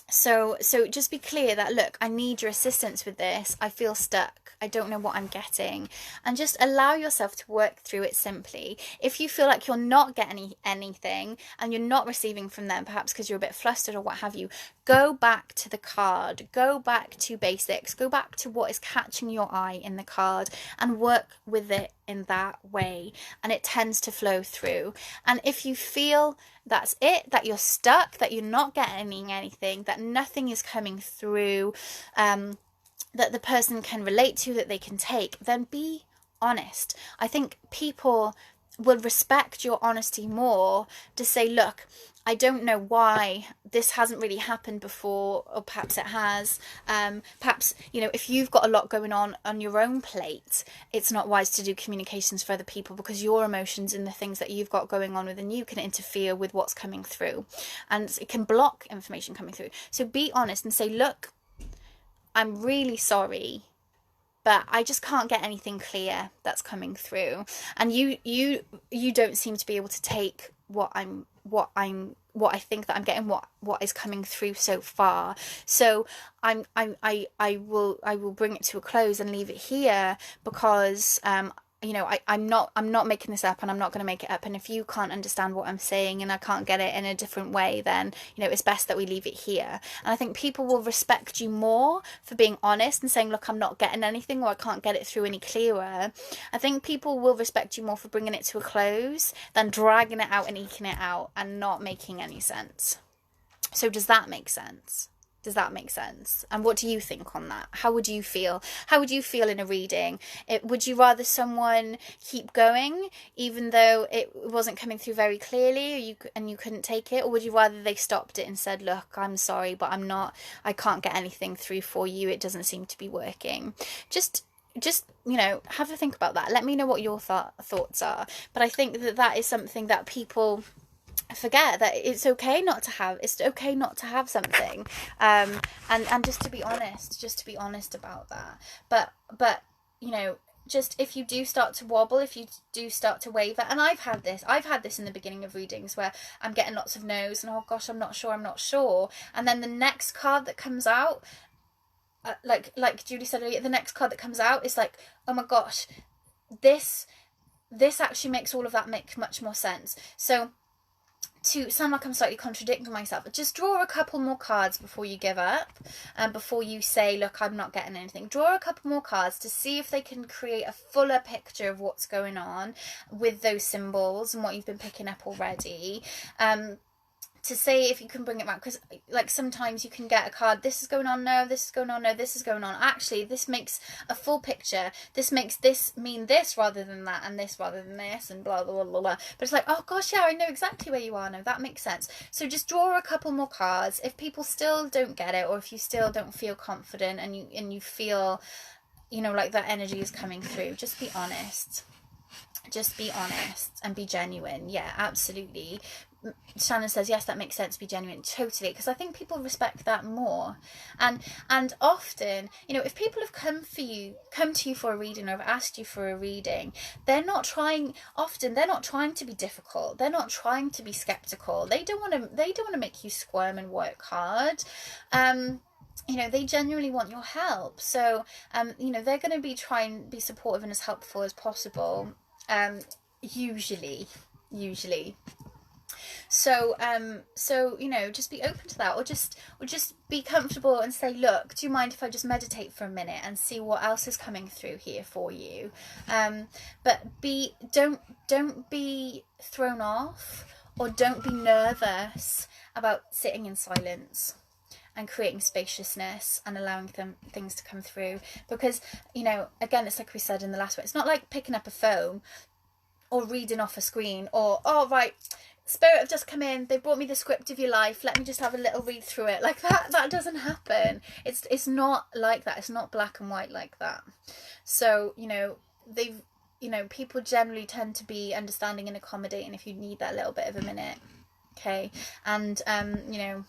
So just be clear that, look, I need your assistance with this. I feel stuck. I don't know what I'm getting. And just allow yourself to work through it simply. If you feel like you're not getting anything and you're not receiving from them, perhaps because you're a bit flustered or what have you, go back to the card. Go back to basics. Go back to what is catching your eye in the card and work with it in that way. And it tends to flow through. And if you feel that's it, that you're stuck, that you're not getting anything, that nothing is coming through, that the person can relate to, that they can take, then be honest. I think people will respect your honesty more to say, look, I don't know why this hasn't really happened before, or perhaps it has. Perhaps, you know, if you've got a lot going on your own plate, it's not wise to do communications for other people because your emotions and the things that you've got going on within you can interfere with what's coming through. And it can block information coming through. So be honest and say, look, I'm really sorry, but I just can't get anything clear that's coming through. And you don't seem to be able to take what I think that I'm getting, what is coming through so far. So I will bring it to a close and leave it here because you know, I'm not making this up, and I'm not going to make it up. And if you can't understand what I'm saying and I can't get it in a different way, then, you know, it's best that we leave it here. And I think people will respect you more for being honest and saying, look, I'm not getting anything, or I can't get it through any clearer. I think people will respect you more for bringing it to a close than dragging it out and eking it out and not making any sense. So does that make sense? Does that make sense? And what do you think on that? How would you feel? How would you feel in a reading? Would you rather someone keep going even though it wasn't coming through very clearly, or you couldn't take it? Or would you rather they stopped it and said, look, I'm sorry, but I can't get anything through for you. It doesn't seem to be working. Just you know, have a think about that. Let me know what your thoughts are. But I think that is something that people forget, that it's okay not to have something, and just to be honest about that. But you know, just if you do start to wobble, if you do start to waver, and I've had this in the beginning of readings where I'm getting lots of no's and, oh gosh, I'm not sure, and then the next card that comes out, like Julie said earlier, the next card that comes out is like, oh my gosh, this actually makes all of that make much more sense. So, to sound like I'm slightly contradicting myself, just draw a couple more cards before you give up, and before you say, look, I'm not getting anything. Draw a couple more cards to see if they can create a fuller picture of what's going on with those symbols and what you've been picking up already. To say if you can bring it back, because like sometimes you can get a card, this is going on, no, this is going on, no, this is going on. Actually, this makes a full picture. This makes this mean this rather than that, and this rather than this, and blah, blah, blah, blah. But it's like, oh gosh, yeah, I know exactly where you are now. That makes sense. So just draw a couple more cards. If people still don't get it, or if you still don't feel confident and you feel, you know, like that energy is coming through, just be honest. Just be honest and be genuine. Yeah, absolutely. Shannon says, yes, that makes sense, be genuine. Totally, because I think people respect that more. And often, you know, if people have come to you for a reading, or have asked you for a reading, they're not trying to be difficult. They're not trying to be skeptical. They don't want to make you squirm and work hard. You know, they genuinely want your help. So, you know, they're going to trying to be supportive and as helpful as possible. Usually. So you know, just be open to that, or just be comfortable and say, look, do you mind if I just meditate for a minute and see what else is coming through here for you? But don't be thrown off, or don't be nervous about sitting in silence and creating spaciousness and allowing things to come through. Because, you know, again, it's like we said in the last one, it's not like picking up a phone or reading off a screen, or, oh, right, Spirit have just come in, they brought me the script of your life, let me just have a little read through it. Like that doesn't happen. It's not like that. It's not black and white like that. So, you know, people generally tend to be understanding and accommodating if you need that little bit of a minute. Okay. And, you know,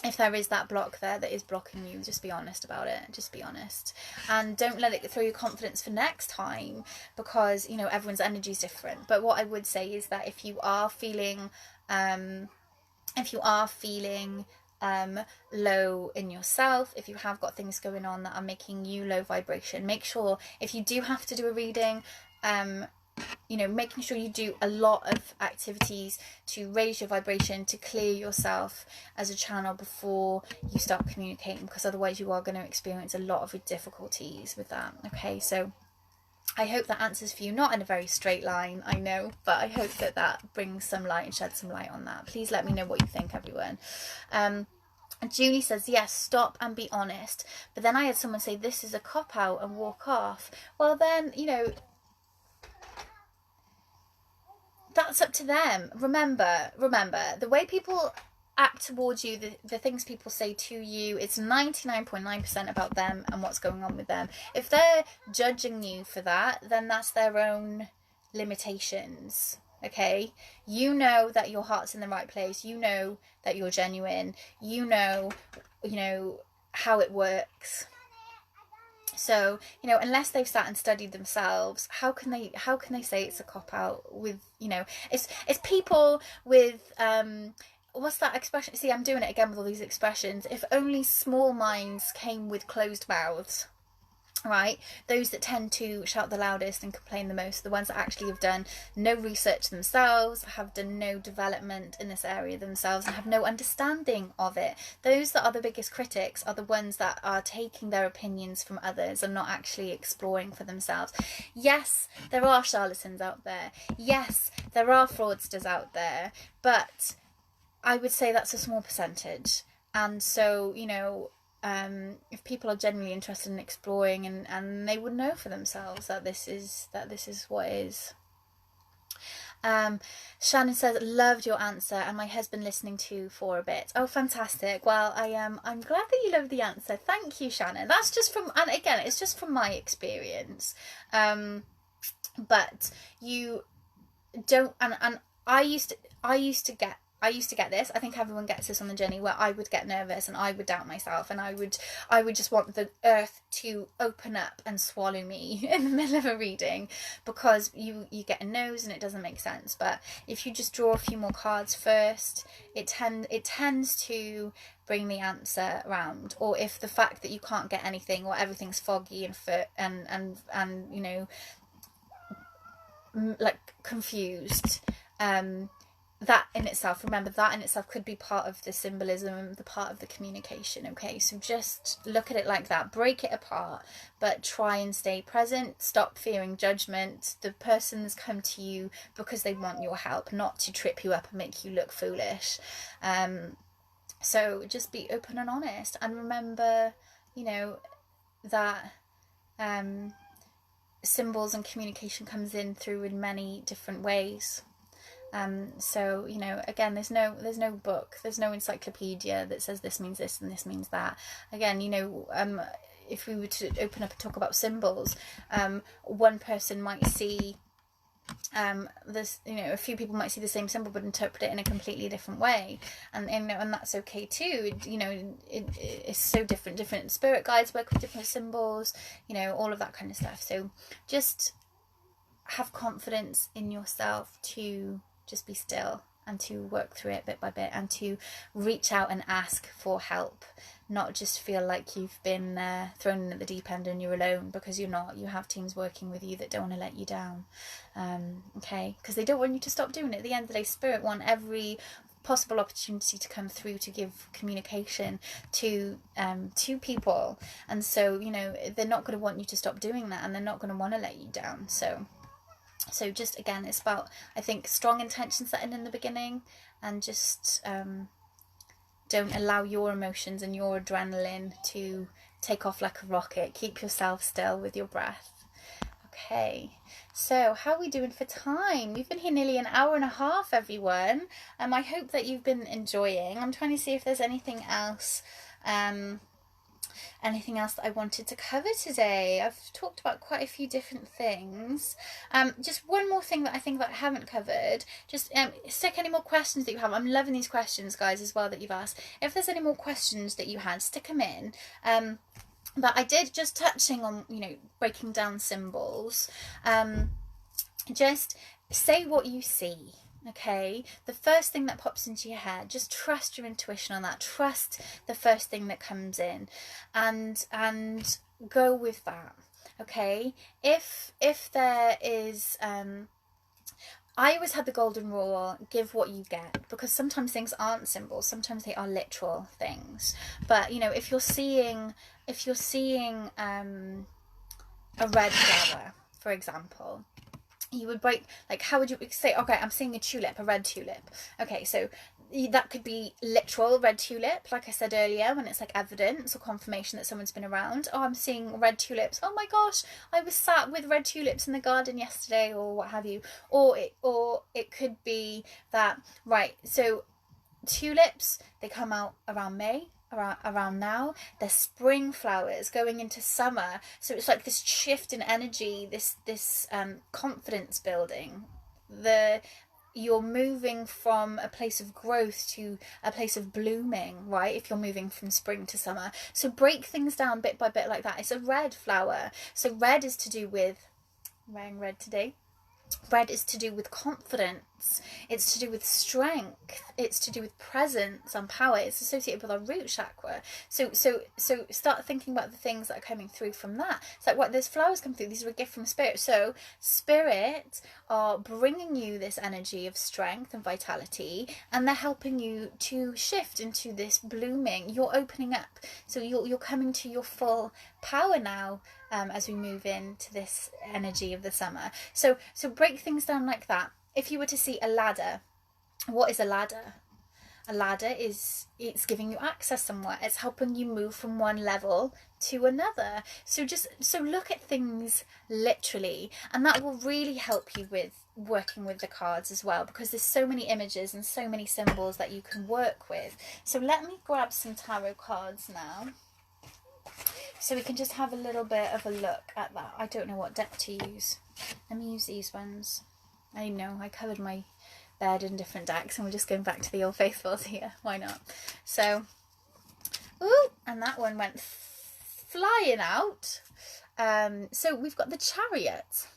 if there is that block there that is blocking you, just be honest about it. Just be honest. And don't let it throw your confidence for next time, because, you know, everyone's energy is different. But what I would say is that if you are feeling low in yourself, if you have got things going on that are making you low vibration, make sure, if you do have to do a reading, you know, making sure you do a lot of activities to raise your vibration, to clear yourself as a channel before you start communicating, because otherwise you are going to experience a lot of difficulties with that. Okay, so I hope that answers for you, not in a very straight line, I know, but I hope that brings some light and sheds some light on that. Please let me know what you think, everyone. And Julie says, yes, stop and be honest. But then I had someone say, this is a cop-out, and walk off. Well, then, you know, that's up to them. Remember, the way people act towards you, the things people say to you, it's 99.9% about them and what's going on with them. If they're judging you for that, then that's their own limitations. Okay, you know that your heart's in the right place. You know that you're genuine. You know how it works. So, you know, unless they've sat and studied themselves, how can they say it's a cop-out with, you know, it's people with, what's that expression? See, I'm doing it again with all these expressions. If only small minds came with closed mouths. Right, those that tend to shout the loudest and complain the most, the ones that actually have done no research themselves, have done no development in this area themselves, and have no understanding of it. Those that are the biggest critics are the ones that are taking their opinions from others and not actually exploring for themselves. Yes, there are charlatans out there. Yes, there are fraudsters out there, but I would say that's a small percentage. And so, you know, if people are genuinely interested in exploring, and they would know for themselves that this is what is. Shannon says, loved your answer, and my husband listening to for a bit. Oh, fantastic. Well, I'm glad that you loved the answer. Thank you, Shannon. That's just from, and again, it's just from my experience. But you don't, and I used to get this. I think everyone gets this on the journey, where I would get nervous and I would doubt myself, and I would just want the earth to open up and swallow me in the middle of a reading, because you get a nose and it doesn't make sense. But if you just draw a few more cards first, it tends to bring the answer around. Or if the fact that you can't get anything, or everything's foggy and you know, like confused, that in itself, remember, that in itself could be part of the symbolism, the part of the communication. Okay, so just look at it like that, break it apart, but try and stay present. Stop fearing judgment. The person's come to you because they want your help, not to trip you up and make you look foolish. So just be open and honest, and remember, you know, that symbols and communication comes in through in many different ways. So, you know, again, there's no book, there's no encyclopedia that says this means this and this means that. Again, you know, if we were to open up and talk about symbols, one person might see this, you know, a few people might see the same symbol but interpret it in a completely different way, and that's okay too. You know, it's so different spirit guides work with different symbols, you know, all of that kind of stuff. So just have confidence in yourself to just be still and to work through it bit by bit, and to reach out and ask for help, not just feel like you've been thrown in at the deep end and you're alone, because you're not. You have teams working with you that don't want to let you down, okay, because they don't want you to stop doing it. At the end of the day, Spirit want every possible opportunity to come through to give communication to people. And so, you know, they're not going to want you to stop doing that, and they're not going to want to let you down. So just, again, it's about, I think, strong intention setting in the beginning, and just don't allow your emotions and your adrenaline to take off like a rocket. Keep yourself still with your breath. Okay, so how are we doing for time? We've been here nearly an hour and a half, everyone. I hope that you've been enjoying. I'm trying to see if there's anything else that I wanted to cover today. I've talked about quite a few different things. Just one more thing that I think that I haven't covered. Just stick any more questions that you have. I'm loving these questions, guys, as well, that you've asked. If there's any more questions that you had, stick them in. But I did, just touching on, you know, breaking down symbols. Just say what you see. Okay, the first thing that pops into your head, just trust your intuition on that. Trust the first thing that comes in, and go with that. Okay, if there is I always had the golden rule: give what you get, because sometimes things aren't symbols, sometimes they are literal things. But you know, if you're seeing a red flower, for example, you would break, like, how would you say, okay, I'm seeing a tulip, a red tulip. Okay, so that could be literal red tulip, like I said earlier, when it's like evidence or confirmation that someone's been around. Oh, I'm seeing red tulips. Oh my gosh, I was sat with red tulips in the garden yesterday, or what have you. Or it could be that, right, so tulips, they come out around May, around now. They're spring flowers going into summer, so it's like this shift in energy, this confidence building. You're moving from a place of growth to a place of blooming, right? If you're moving from spring to summer, so break things down bit by bit like that. It's a red flower, so red is to do with, I'm wearing red today. Red is to do with confidence, it's to do with strength, it's to do with presence and power. It's associated with our root chakra. So start thinking about the things that are coming through from that. It's like, what, there's flowers come through, these are a gift from spirit. So spirit are bringing you this energy of strength and vitality, and they're helping you to shift into this blooming. You're opening up, so you're coming to your full power now, as we move into this energy of the summer. So break things down like that. If you were to see a ladder, what is a ladder? A ladder is, it's giving you access somewhere. It's helping you move from one level to another. So look at things literally, and that will really help you with working with the cards as well, because there's so many images and so many symbols that you can work with. So let me grab some tarot cards now, so we can just have a little bit of a look at that. I don't know what deck to use. Let me use these ones. I know, I covered my bed in different decks, and we're just going back to the old faithfuls here. Why not? So, ooh, and that one went flying out. So we've got the Chariot.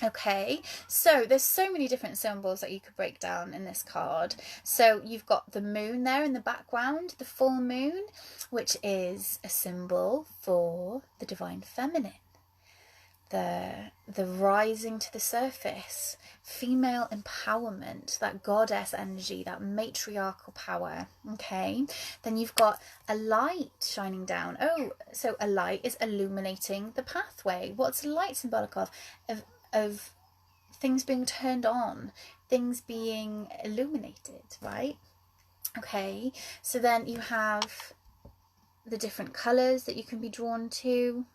Okay, so there's so many different symbols that you could break down in this card. So you've got the moon there in the background, the full moon, which is a symbol for the divine feminine, the rising to the surface, female empowerment, that goddess energy, that matriarchal power. Okay, then you've got a light shining down. Oh, so a light is illuminating the pathway. What's a light symbolic of things being turned on, things being illuminated, right? Okay, so then you have the different colours that you can be drawn to.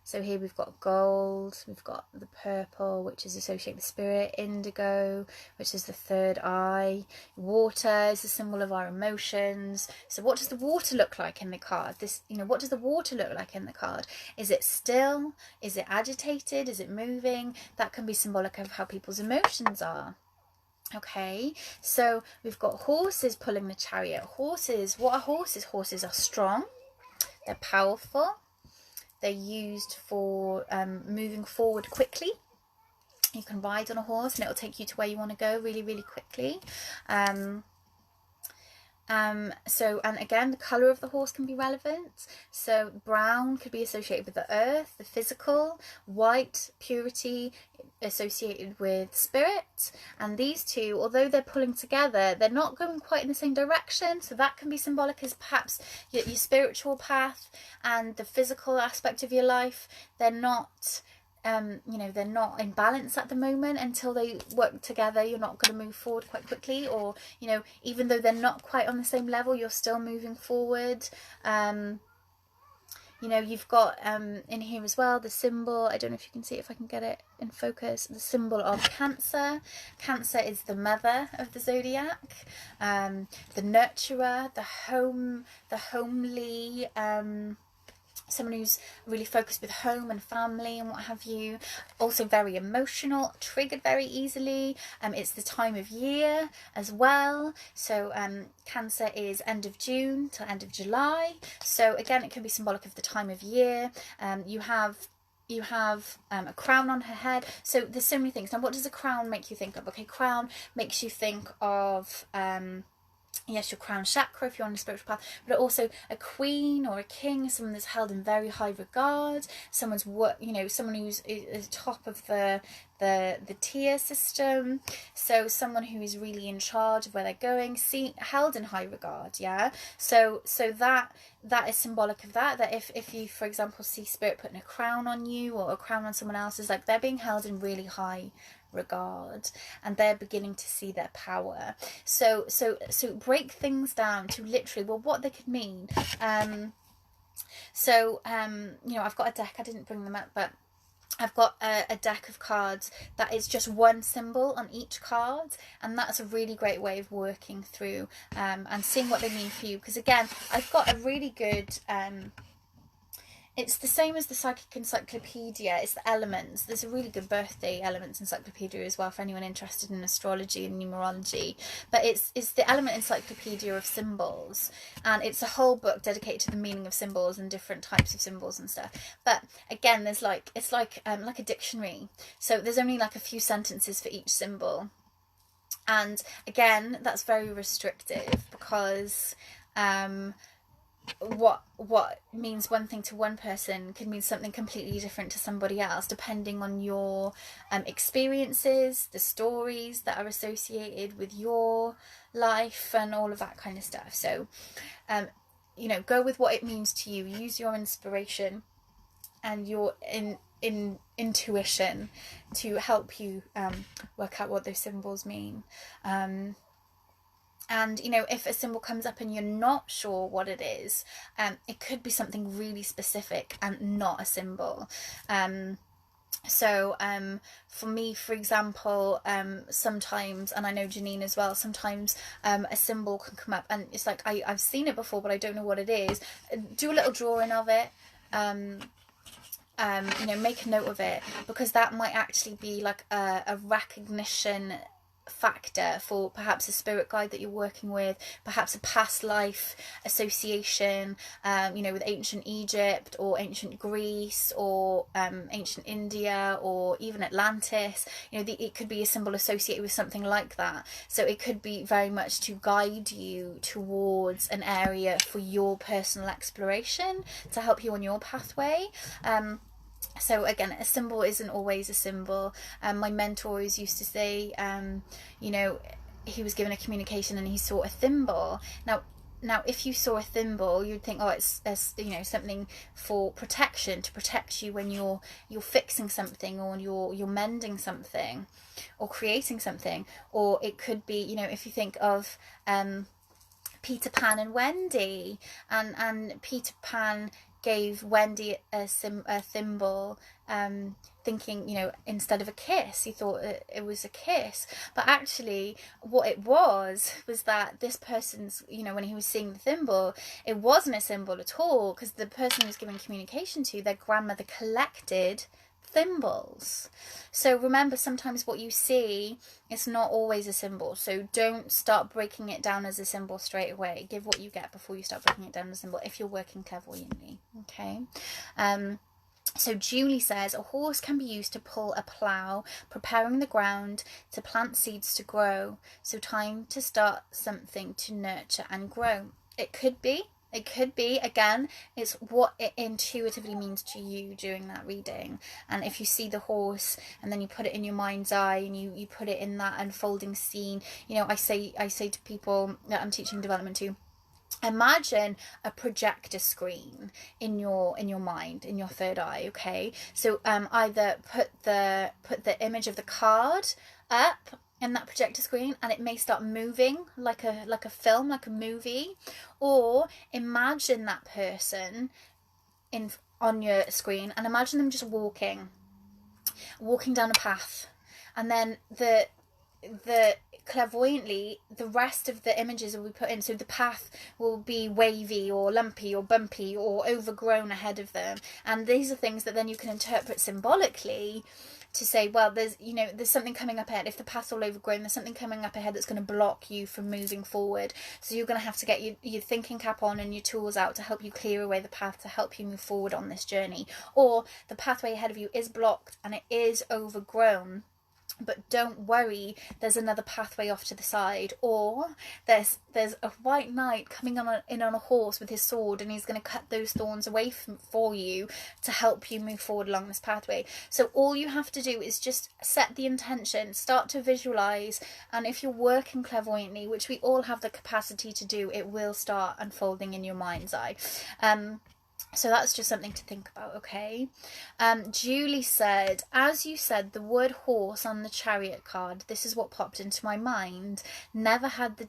So here we've got gold, we've got the purple, which is associated with spirit, indigo, which is the third eye, water is a symbol of our emotions. So what does the water look like in the card? What does the water look like in the card? Is it still? Is it agitated? Is it moving? That can be symbolic of how people's emotions are. Okay, so we've got horses pulling the chariot. Horses, what are horses? Horses are strong, they're powerful. They're used for moving forward quickly. You can ride on a horse and it'll take you to where you want to go really, really quickly. So, and again, the colour of the horse can be relevant. So brown could be associated with the earth, the physical, white, purity, associated with spirit. And these two, although they're pulling together, they're not going quite in the same direction. So that can be symbolic as perhaps your spiritual path and the physical aspect of your life. They're not... you know, they're not in balance at the moment. Until they work together, you're not going to move forward quite quickly, or, you know, even though they're not quite on the same level, you're still moving forward. You know, you've got in here as well the symbol, I don't know if you can see it, if I can get it in focus, the symbol of Cancer. Cancer is the mother of the zodiac, the nurturer, the homely, someone who's really focused with home and family and what have you. Also very emotional, triggered very easily. It's the time of year as well. So Cancer is end of June till end of July. So again, it can be symbolic of the time of year. You have a crown on her head. So there's so many things. Now, what does a crown make you think of? Okay, crown makes you think of... yes, your crown chakra if you're on a spiritual path, but also a queen or a king, someone that's held in very high regard, someone's you know, someone who's at the top of the tier system. So someone who is really in charge of where they're going, held in high regard. Yeah. So that is symbolic of that if you, for example, see spirit putting a crown on you or a crown on someone else, is like they're being held in really high regard and they're beginning to see their power. So break things down to literally, well, what they could mean. You know, I've got a deck, I didn't bring them up, but I've got a deck of cards that is just one symbol on each card, and that's a really great way of working through and seeing what they mean for you. Because again, I've got a really good it's the same as the Psychic Encyclopedia. It's the elements. There's a really good birthday elements encyclopedia as well for anyone interested in astrology and numerology. But it's the element encyclopedia of symbols, and it's a whole book dedicated to the meaning of symbols and different types of symbols and stuff. But again, there's it's like a dictionary. So there's only like a few sentences for each symbol, and again, that's very restrictive because what means one thing to one person can mean something completely different to somebody else, depending on your experiences, the stories that are associated with your life and all of that kind of stuff. So you know, go with what it means to you. Use your inspiration and your intuition to help you work out what those symbols mean. And, you know, if a symbol comes up and you're not sure what it is, it could be something really specific and not a symbol. For me, for example, sometimes, and I know Janine as well, sometimes a symbol can come up and it's like, I've seen it before, but I don't know what it is. Do a little drawing of it. You know, make a note of it, because that might actually be like a recognition factor for perhaps a spirit guide that you're working with, perhaps a past life association, you know, with ancient Egypt or ancient Greece or ancient India or even Atlantis. You know, it could be a symbol associated with something like that. So it could be very much to guide you towards an area for your personal exploration, to help you on your pathway. So again, a symbol isn't always a symbol. My mentor always used to say, you know, he was given a communication and he saw a thimble. Now, if you saw a thimble, you'd think, oh, it's you know, something for protection, to protect you when you're fixing something or you're mending something or creating something. Or it could be, you know, if you think of Peter Pan and Wendy, and Peter Pan gave Wendy a thimble, thinking, you know, instead of a kiss, he thought it was a kiss. But actually what it was that this person's, you know, when he was seeing the thimble, it wasn't a symbol at all, because the person he was giving communication to, their grandmother collected thimbles. So remember, sometimes what you see is not always a symbol. So don't start breaking it down as a symbol straight away. Give what you get before you start breaking it down as a symbol, if you're working clairvoyantly. Okay. So Julie says, a horse can be used to pull a plough, preparing the ground to plant seeds to grow. So time to start something to nurture and grow. It could be. It could be, again, it's what it intuitively means to you during that reading. And if you see the horse and then you put it in your mind's eye and you put it in that unfolding scene, you know, I say to people that I'm teaching development to, imagine a projector screen in your mind, in your third eye. Okay, so either put the image of the card up in that projector screen and it may start moving like a film, like a movie, or imagine that person on your screen and imagine them just walking down a path, and then the clairvoyantly the rest of the images will be put in, so the path will be wavy or lumpy or bumpy or overgrown ahead of them, and these are things that then you can interpret symbolically to say, well, there's something coming up ahead. If the path's all overgrown, there's something coming up ahead that's going to block you from moving forward, so you're going to have to get your thinking cap on and your tools out to help you clear away the path, to help you move forward on this journey. Or the pathway ahead of you is blocked and it is overgrown, but don't worry, there's another pathway off to the side. Or there's a white knight coming in on a horse with his sword, and he's going to cut those thorns away for you to help you move forward along this pathway. So all you have to do is just set the intention, start to visualize, and if you're working clairvoyantly, which we all have the capacity to do, it will start unfolding in your mind's eye. So that's just something to think about, okay? Julie said, as you said, the word horse on the Chariot card, this is what popped into my mind. Never had this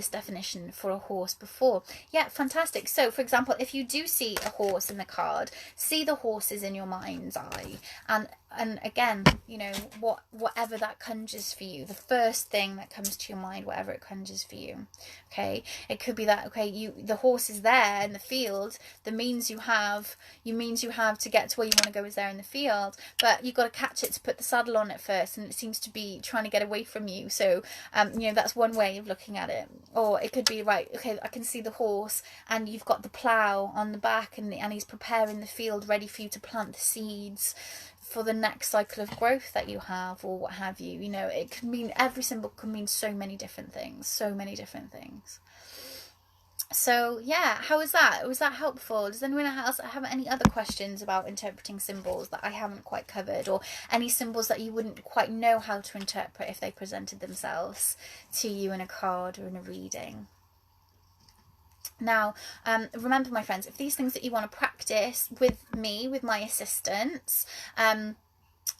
definition for a horse before. Yeah, fantastic. So, for example, if you do see a horse in the card, see the horses in your mind's eye. And again, you know, whatever that conjures for you, the first thing that comes to your mind, whatever it conjures for you, okay? It could be that, okay, the horse is there in the field, the means you have to get to where you want to go is there in the field, but you've got to catch it to put the saddle on it first, and it seems to be trying to get away from you. So, you know, that's one way of looking at it. Or it could be, right, okay, I can see the horse, and you've got the plough on the back, and he's preparing the field ready for you to plant the seeds for the next cycle of growth that you have, or what have you. You know, it could mean, every symbol can mean so many different things. So yeah, how was that? Was that helpful? Does anyone else have any other questions about interpreting symbols that I haven't quite covered, or any symbols that you wouldn't quite know how to interpret if they presented themselves to you in a card or in a reading? Now, remember, my friends, if these things that you want to practice with me, with my assistance,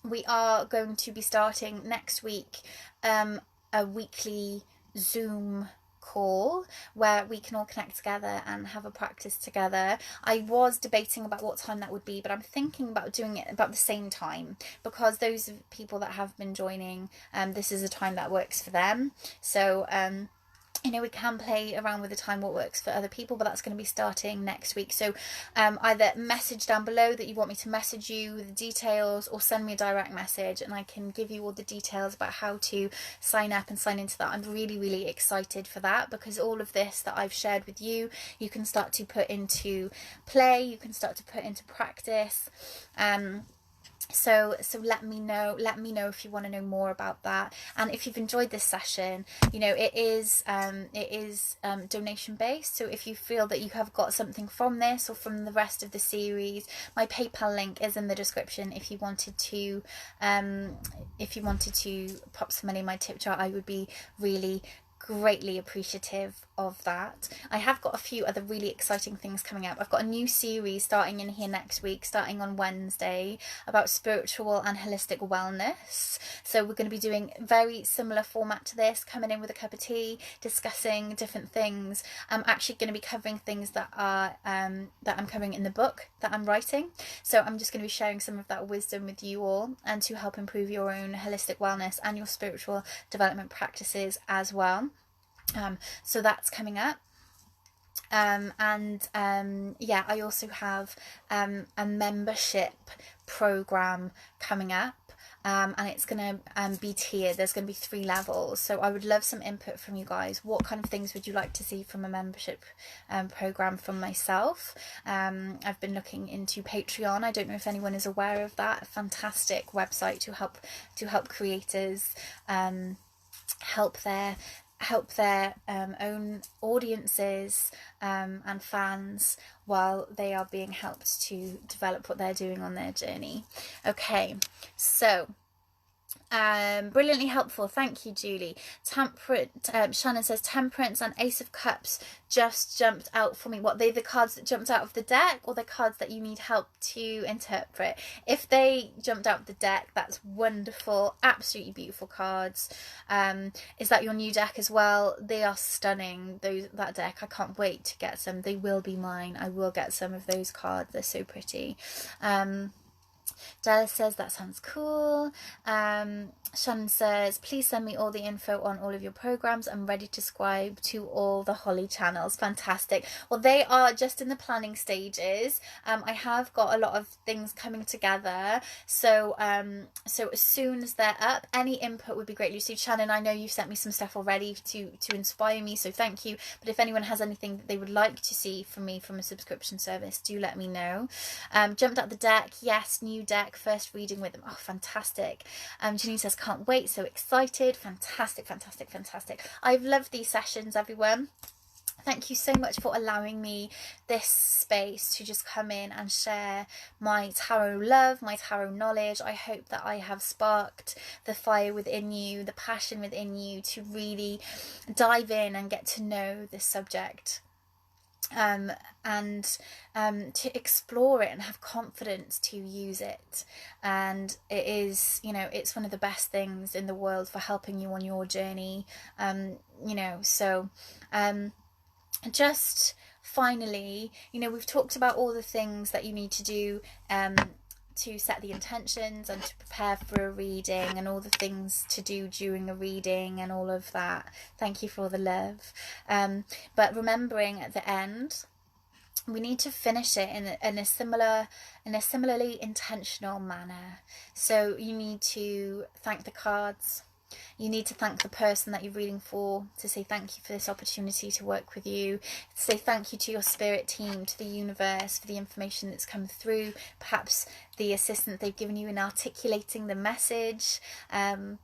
we are going to be starting next week a weekly Zoom call where we can all connect together and have a practice together. I was debating about what time that would be, but I'm thinking about doing it about the same time, because those people that have been joining, this is a time that works for them. So you know, we can play around with the time what works for other people, but that's going to be starting next week. So either message down below that you want me to message you with the details, or send me a direct message and I can give you all the details about how to sign up and sign into that. I'm really, really excited for that, because all of this that I've shared with you, you can start to put into play, you can start to put into practice. So let me know if you want to know more about that. And if you've enjoyed this session, you know, it is donation based. So if you feel that you have got something from this or from the rest of the series, my PayPal link is in the description. If you wanted to pop some money in my tip jar, I would be really greatly appreciative of that. I have got a few other really exciting things coming up. I've got a new series starting in here next week, starting on Wednesday, about spiritual and holistic wellness. So we're going to be doing very similar format to this, coming in with a cup of tea, discussing different things. I'm actually going to be covering things that are that I'm covering in the book that I'm writing. So I'm just going to be sharing some of that wisdom with you all, and to help improve your own holistic wellness and your spiritual development practices as well. So that's coming up. Yeah, I also have a membership program coming up. and it's going to be tiered. There's going to be 3 levels. So I would love some input from you guys. What kind of things would you like to see from a membership program from myself? I've been looking into Patreon. I don't know if anyone is aware of that. A fantastic website to help creators help their own audiences and fans while they are being helped to develop what they're doing on their journey. Okay, so brilliantly helpful, thank you, Julie. Shannon says Temperance and Ace of Cups just jumped out for me. What, they the cards that jumped out of the deck, or the cards that you need help to interpret? If they jumped out of the deck, that's wonderful, absolutely beautiful cards. Is that your new deck as well? They are stunning, that deck. I can't wait to get some. They will be mine. I will get some of those cards, they're so pretty. Della says that sounds cool. Shannon says, please send me all the info on all of your programs. I'm ready to subscribe to all the Holly channels. Fantastic. Well, they are just in the planning stages. I have got a lot of things coming together. So so as soon as they're up, any input would be greatly received. Shannon, I know you've sent me some stuff already to inspire me, so thank you. But if anyone has anything that they would like to see from me from a subscription service, do let me know. Jumped out the deck. Yes, new deck, first reading with them. Oh, fantastic. Janine says, can't wait, so excited. Fantastic, fantastic, fantastic. I've loved these sessions, everyone. Thank you so much for allowing me this space to just come in and share my tarot love, my tarot knowledge. I hope that I have sparked the fire within you, the passion within you to really dive in and get to know this subject. And to explore it and have confidence to use it. And it is, you know, it's one of the best things in the world for helping you on your journey. You know, so just finally, you know, we've talked about all the things that you need to do to set the intentions and to prepare for a reading, and all the things to do during a reading and all of that. Thank you for all the love. But remembering at the end, we need to finish it in a similarly intentional manner. So you need to thank the cards. You need to thank the person that you're reading for, to say thank you for this opportunity to work with you, to say thank you to your spirit team, to the universe for the information that's come through, perhaps the assistance they've given you in articulating the message. And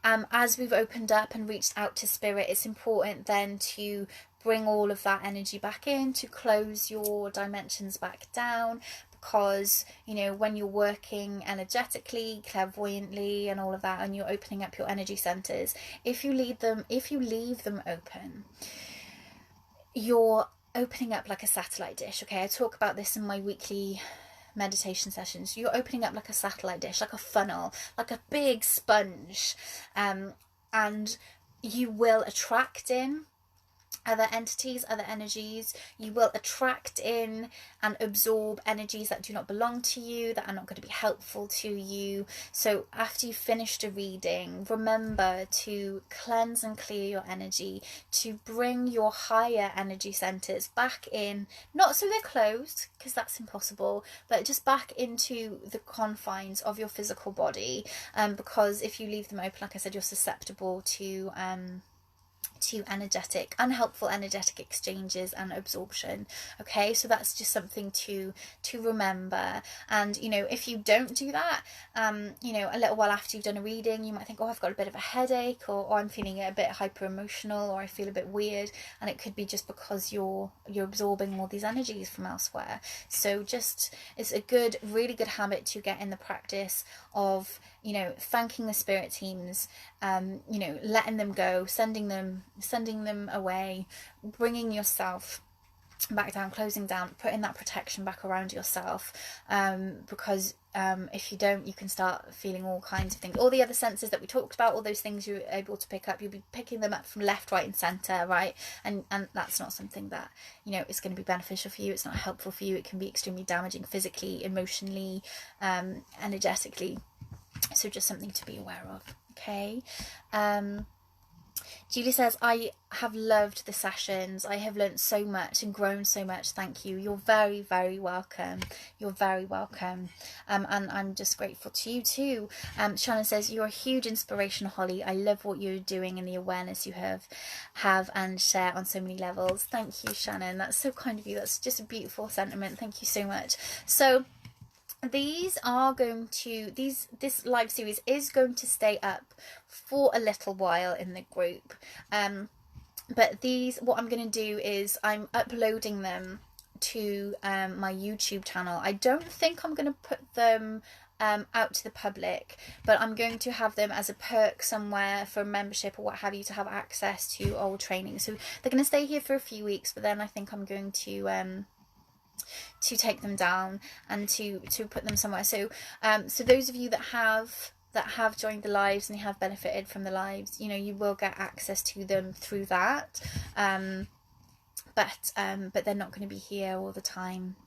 as we've opened up and reached out to spirit, it's important then to bring all of that energy back in, to close your dimensions back down, because, you know, when you're working energetically, clairvoyantly and all of that, and you're opening up your energy centers, if you leave them open, you're opening up like a satellite dish. Okay, I talk about this in my weekly meditation sessions. You're opening up like a satellite dish, like a funnel, like a big sponge, and you will attract in other entities, other energies. You will attract in and absorb energies that do not belong to you, that are not going to be helpful to you. So after you've finished a reading, remember to cleanse and clear your energy, to bring your higher energy centers back in, not so they're closed, because that's impossible, but just back into the confines of your physical body, because if you leave them open, like I said, you're susceptible to unhelpful energetic exchanges and absorption. Okay, so that's just something to remember. And, you know, if you don't do that, you know, a little while after you've done a reading, you might think, oh, I've got a bit of a headache, or I'm feeling a bit hyper emotional, or I feel a bit weird, and it could be just because you're absorbing all these energies from elsewhere. So just, it's a really good habit to get in the practice of, you know, thanking the spirit teams, you know, letting them go, sending them away, bringing yourself back down, closing down, putting that protection back around yourself, because if you don't, you can start feeling all kinds of things. All the other senses that we talked about, all those things you're able to pick up, you'll be picking them up from left, right and centre, right? And that's not something that, you know, is going to be beneficial for you. It's not helpful for you. It can be extremely damaging physically, emotionally, energetically. So just something to be aware of. Okay. Julie says, I have loved the sessions. I have learnt so much and grown so much. Thank you. You're very, very welcome. You're very welcome. And I'm just grateful to you too. Shannon says, you're a huge inspiration, Holly. I love what you're doing and the awareness you have and share on so many levels. Thank you, Shannon. That's so kind of you. That's just a beautiful sentiment. Thank you so much. So these are going to, this live series is going to stay up for a little while in the group. But these, what I'm going to do is I'm uploading them to my YouTube channel. I don't think I'm going to put them out to the public, but I'm going to have them as a perk somewhere for membership or what have you, to have access to old training. So they're going to stay here for a few weeks, but then I think I'm going to take them down and to put them somewhere. So so those of you that have joined the lives and you have benefited from the lives, you know, you will get access to them through that, but they're not going to be here all the time.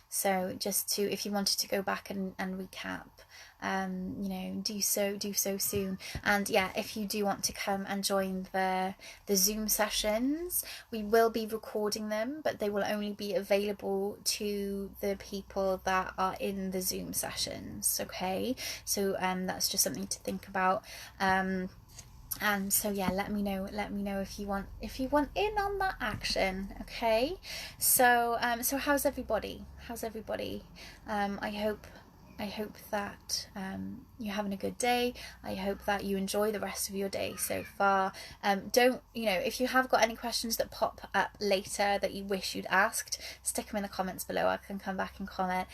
So just to, if you wanted to go back and recap, you know, do so soon. And yeah, if you do want to come and join the Zoom sessions, we will be recording them, but they will only be available to the people that are in the Zoom sessions. Okay, so that's just something to think about. And so yeah, let me know if you want in on that action. Okay, so so how's everybody? I hope that you're having a good day. I hope that you enjoy the rest of your day so far. Don't, you know, if you have got any questions that pop up later that you wish you'd asked, stick them in the comments below. I can come back and comment.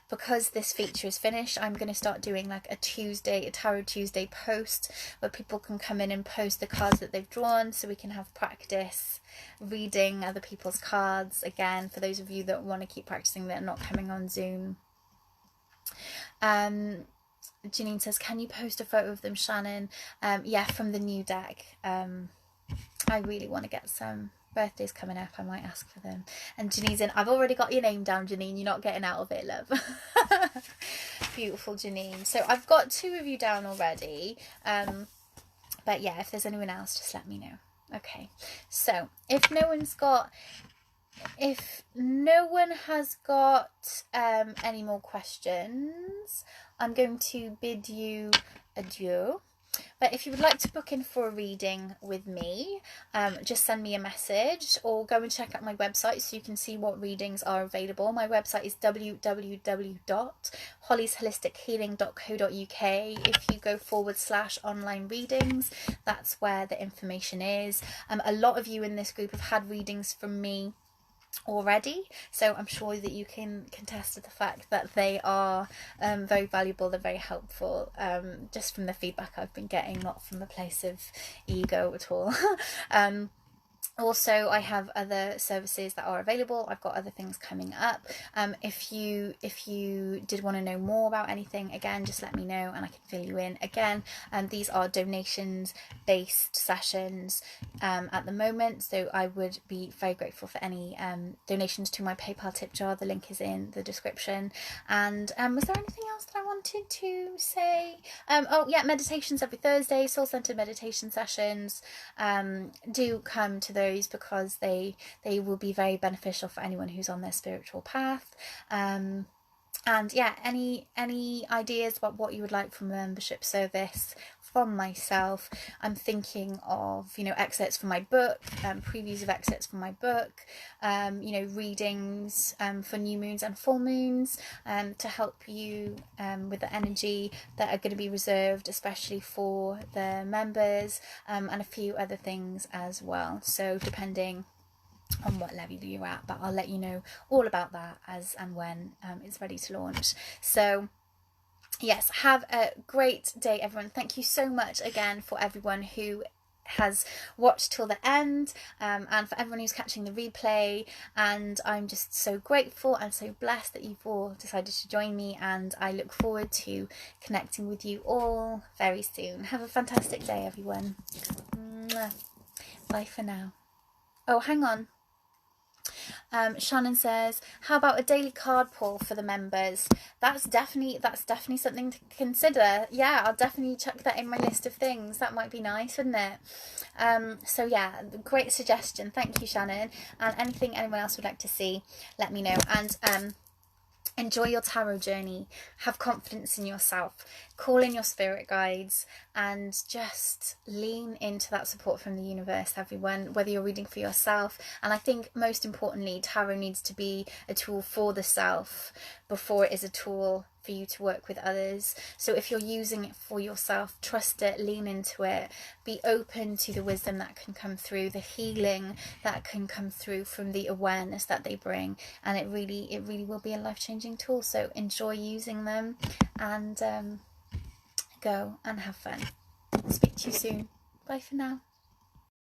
Because this feature is finished, I'm going to start doing like a Tarot Tuesday post where people can come in and post the cards that they've drawn, so we can have practice reading other people's cards again, for those of you that want to keep practicing that are not coming on Zoom. Janine says, can you post a photo of them, Shannon? Yeah, from the new deck. I really want to get some birthdays coming up. I might ask for them. And Janine's in, I've already got your name down, Janine. You're not getting out of it, love. Beautiful, Janine. So I've got 2 of you down already. But yeah, if there's anyone else, just let me know. Okay, so if no one has got any more questions, I'm going to bid you adieu. But if you would like to book in for a reading with me, just send me a message or go and check out my website so you can see what readings are available. My website is www.hollysholistic.healing.co.uk. If you go /online readings, that's where the information is. A lot of you in this group have had readings from me already, so I'm sure that you can contest to the fact that they are very valuable. They're very helpful, just from the feedback I've been getting, not from a place of ego at all. Also, I have other services that are available. I've got other things coming up. If you did want to know more about anything, again, just let me know and I can fill you in. Again, these are donations based sessions at the moment, so I would be very grateful for any donations to my PayPal tip jar. The link is in the description. And was there anything else that I wanted to say? Oh yeah, meditations every Thursday, soul centered meditation sessions. Do come to those because they will be very beneficial for anyone who's on their spiritual path. And yeah, any ideas about what you would like from a membership service from myself? I'm thinking of, you know, excerpts from my book, previews of excerpts from my book, you know, readings for new moons and full moons, to help you with the energy that are going to be reserved especially for the members, and a few other things as well. So depending on what level you're at, but I'll let you know all about that as and when it's ready to launch. So yes, have a great day, everyone. Thank you so much again for everyone who has watched till the end, and for everyone who's catching the replay. And I'm just so grateful and so blessed that you've all decided to join me, and I look forward to connecting with you all very soon. Have a fantastic day, everyone. Bye for now. Oh, hang on. Shannon says, how about a daily card pull for the members? That's definitely something to consider. Yeah, I'll definitely chuck that in my list of things. That might be nice, wouldn't it? So yeah, great suggestion. Thank you, Shannon. And anything anyone else would like to see, let me know. And enjoy your tarot journey. Have confidence in yourself. Call in your spirit guides and just lean into that support from the universe, everyone, whether you're reading for yourself. And I think most importantly, tarot needs to be a tool for the self before it is a tool for you to work with others. So if you're using it for yourself, trust it, lean into it, be open to the wisdom that can come through, the healing that can come through from the awareness that they bring, and it really will be a life-changing tool. So enjoy using them, and go and have fun. Speak to you soon. Bye for now.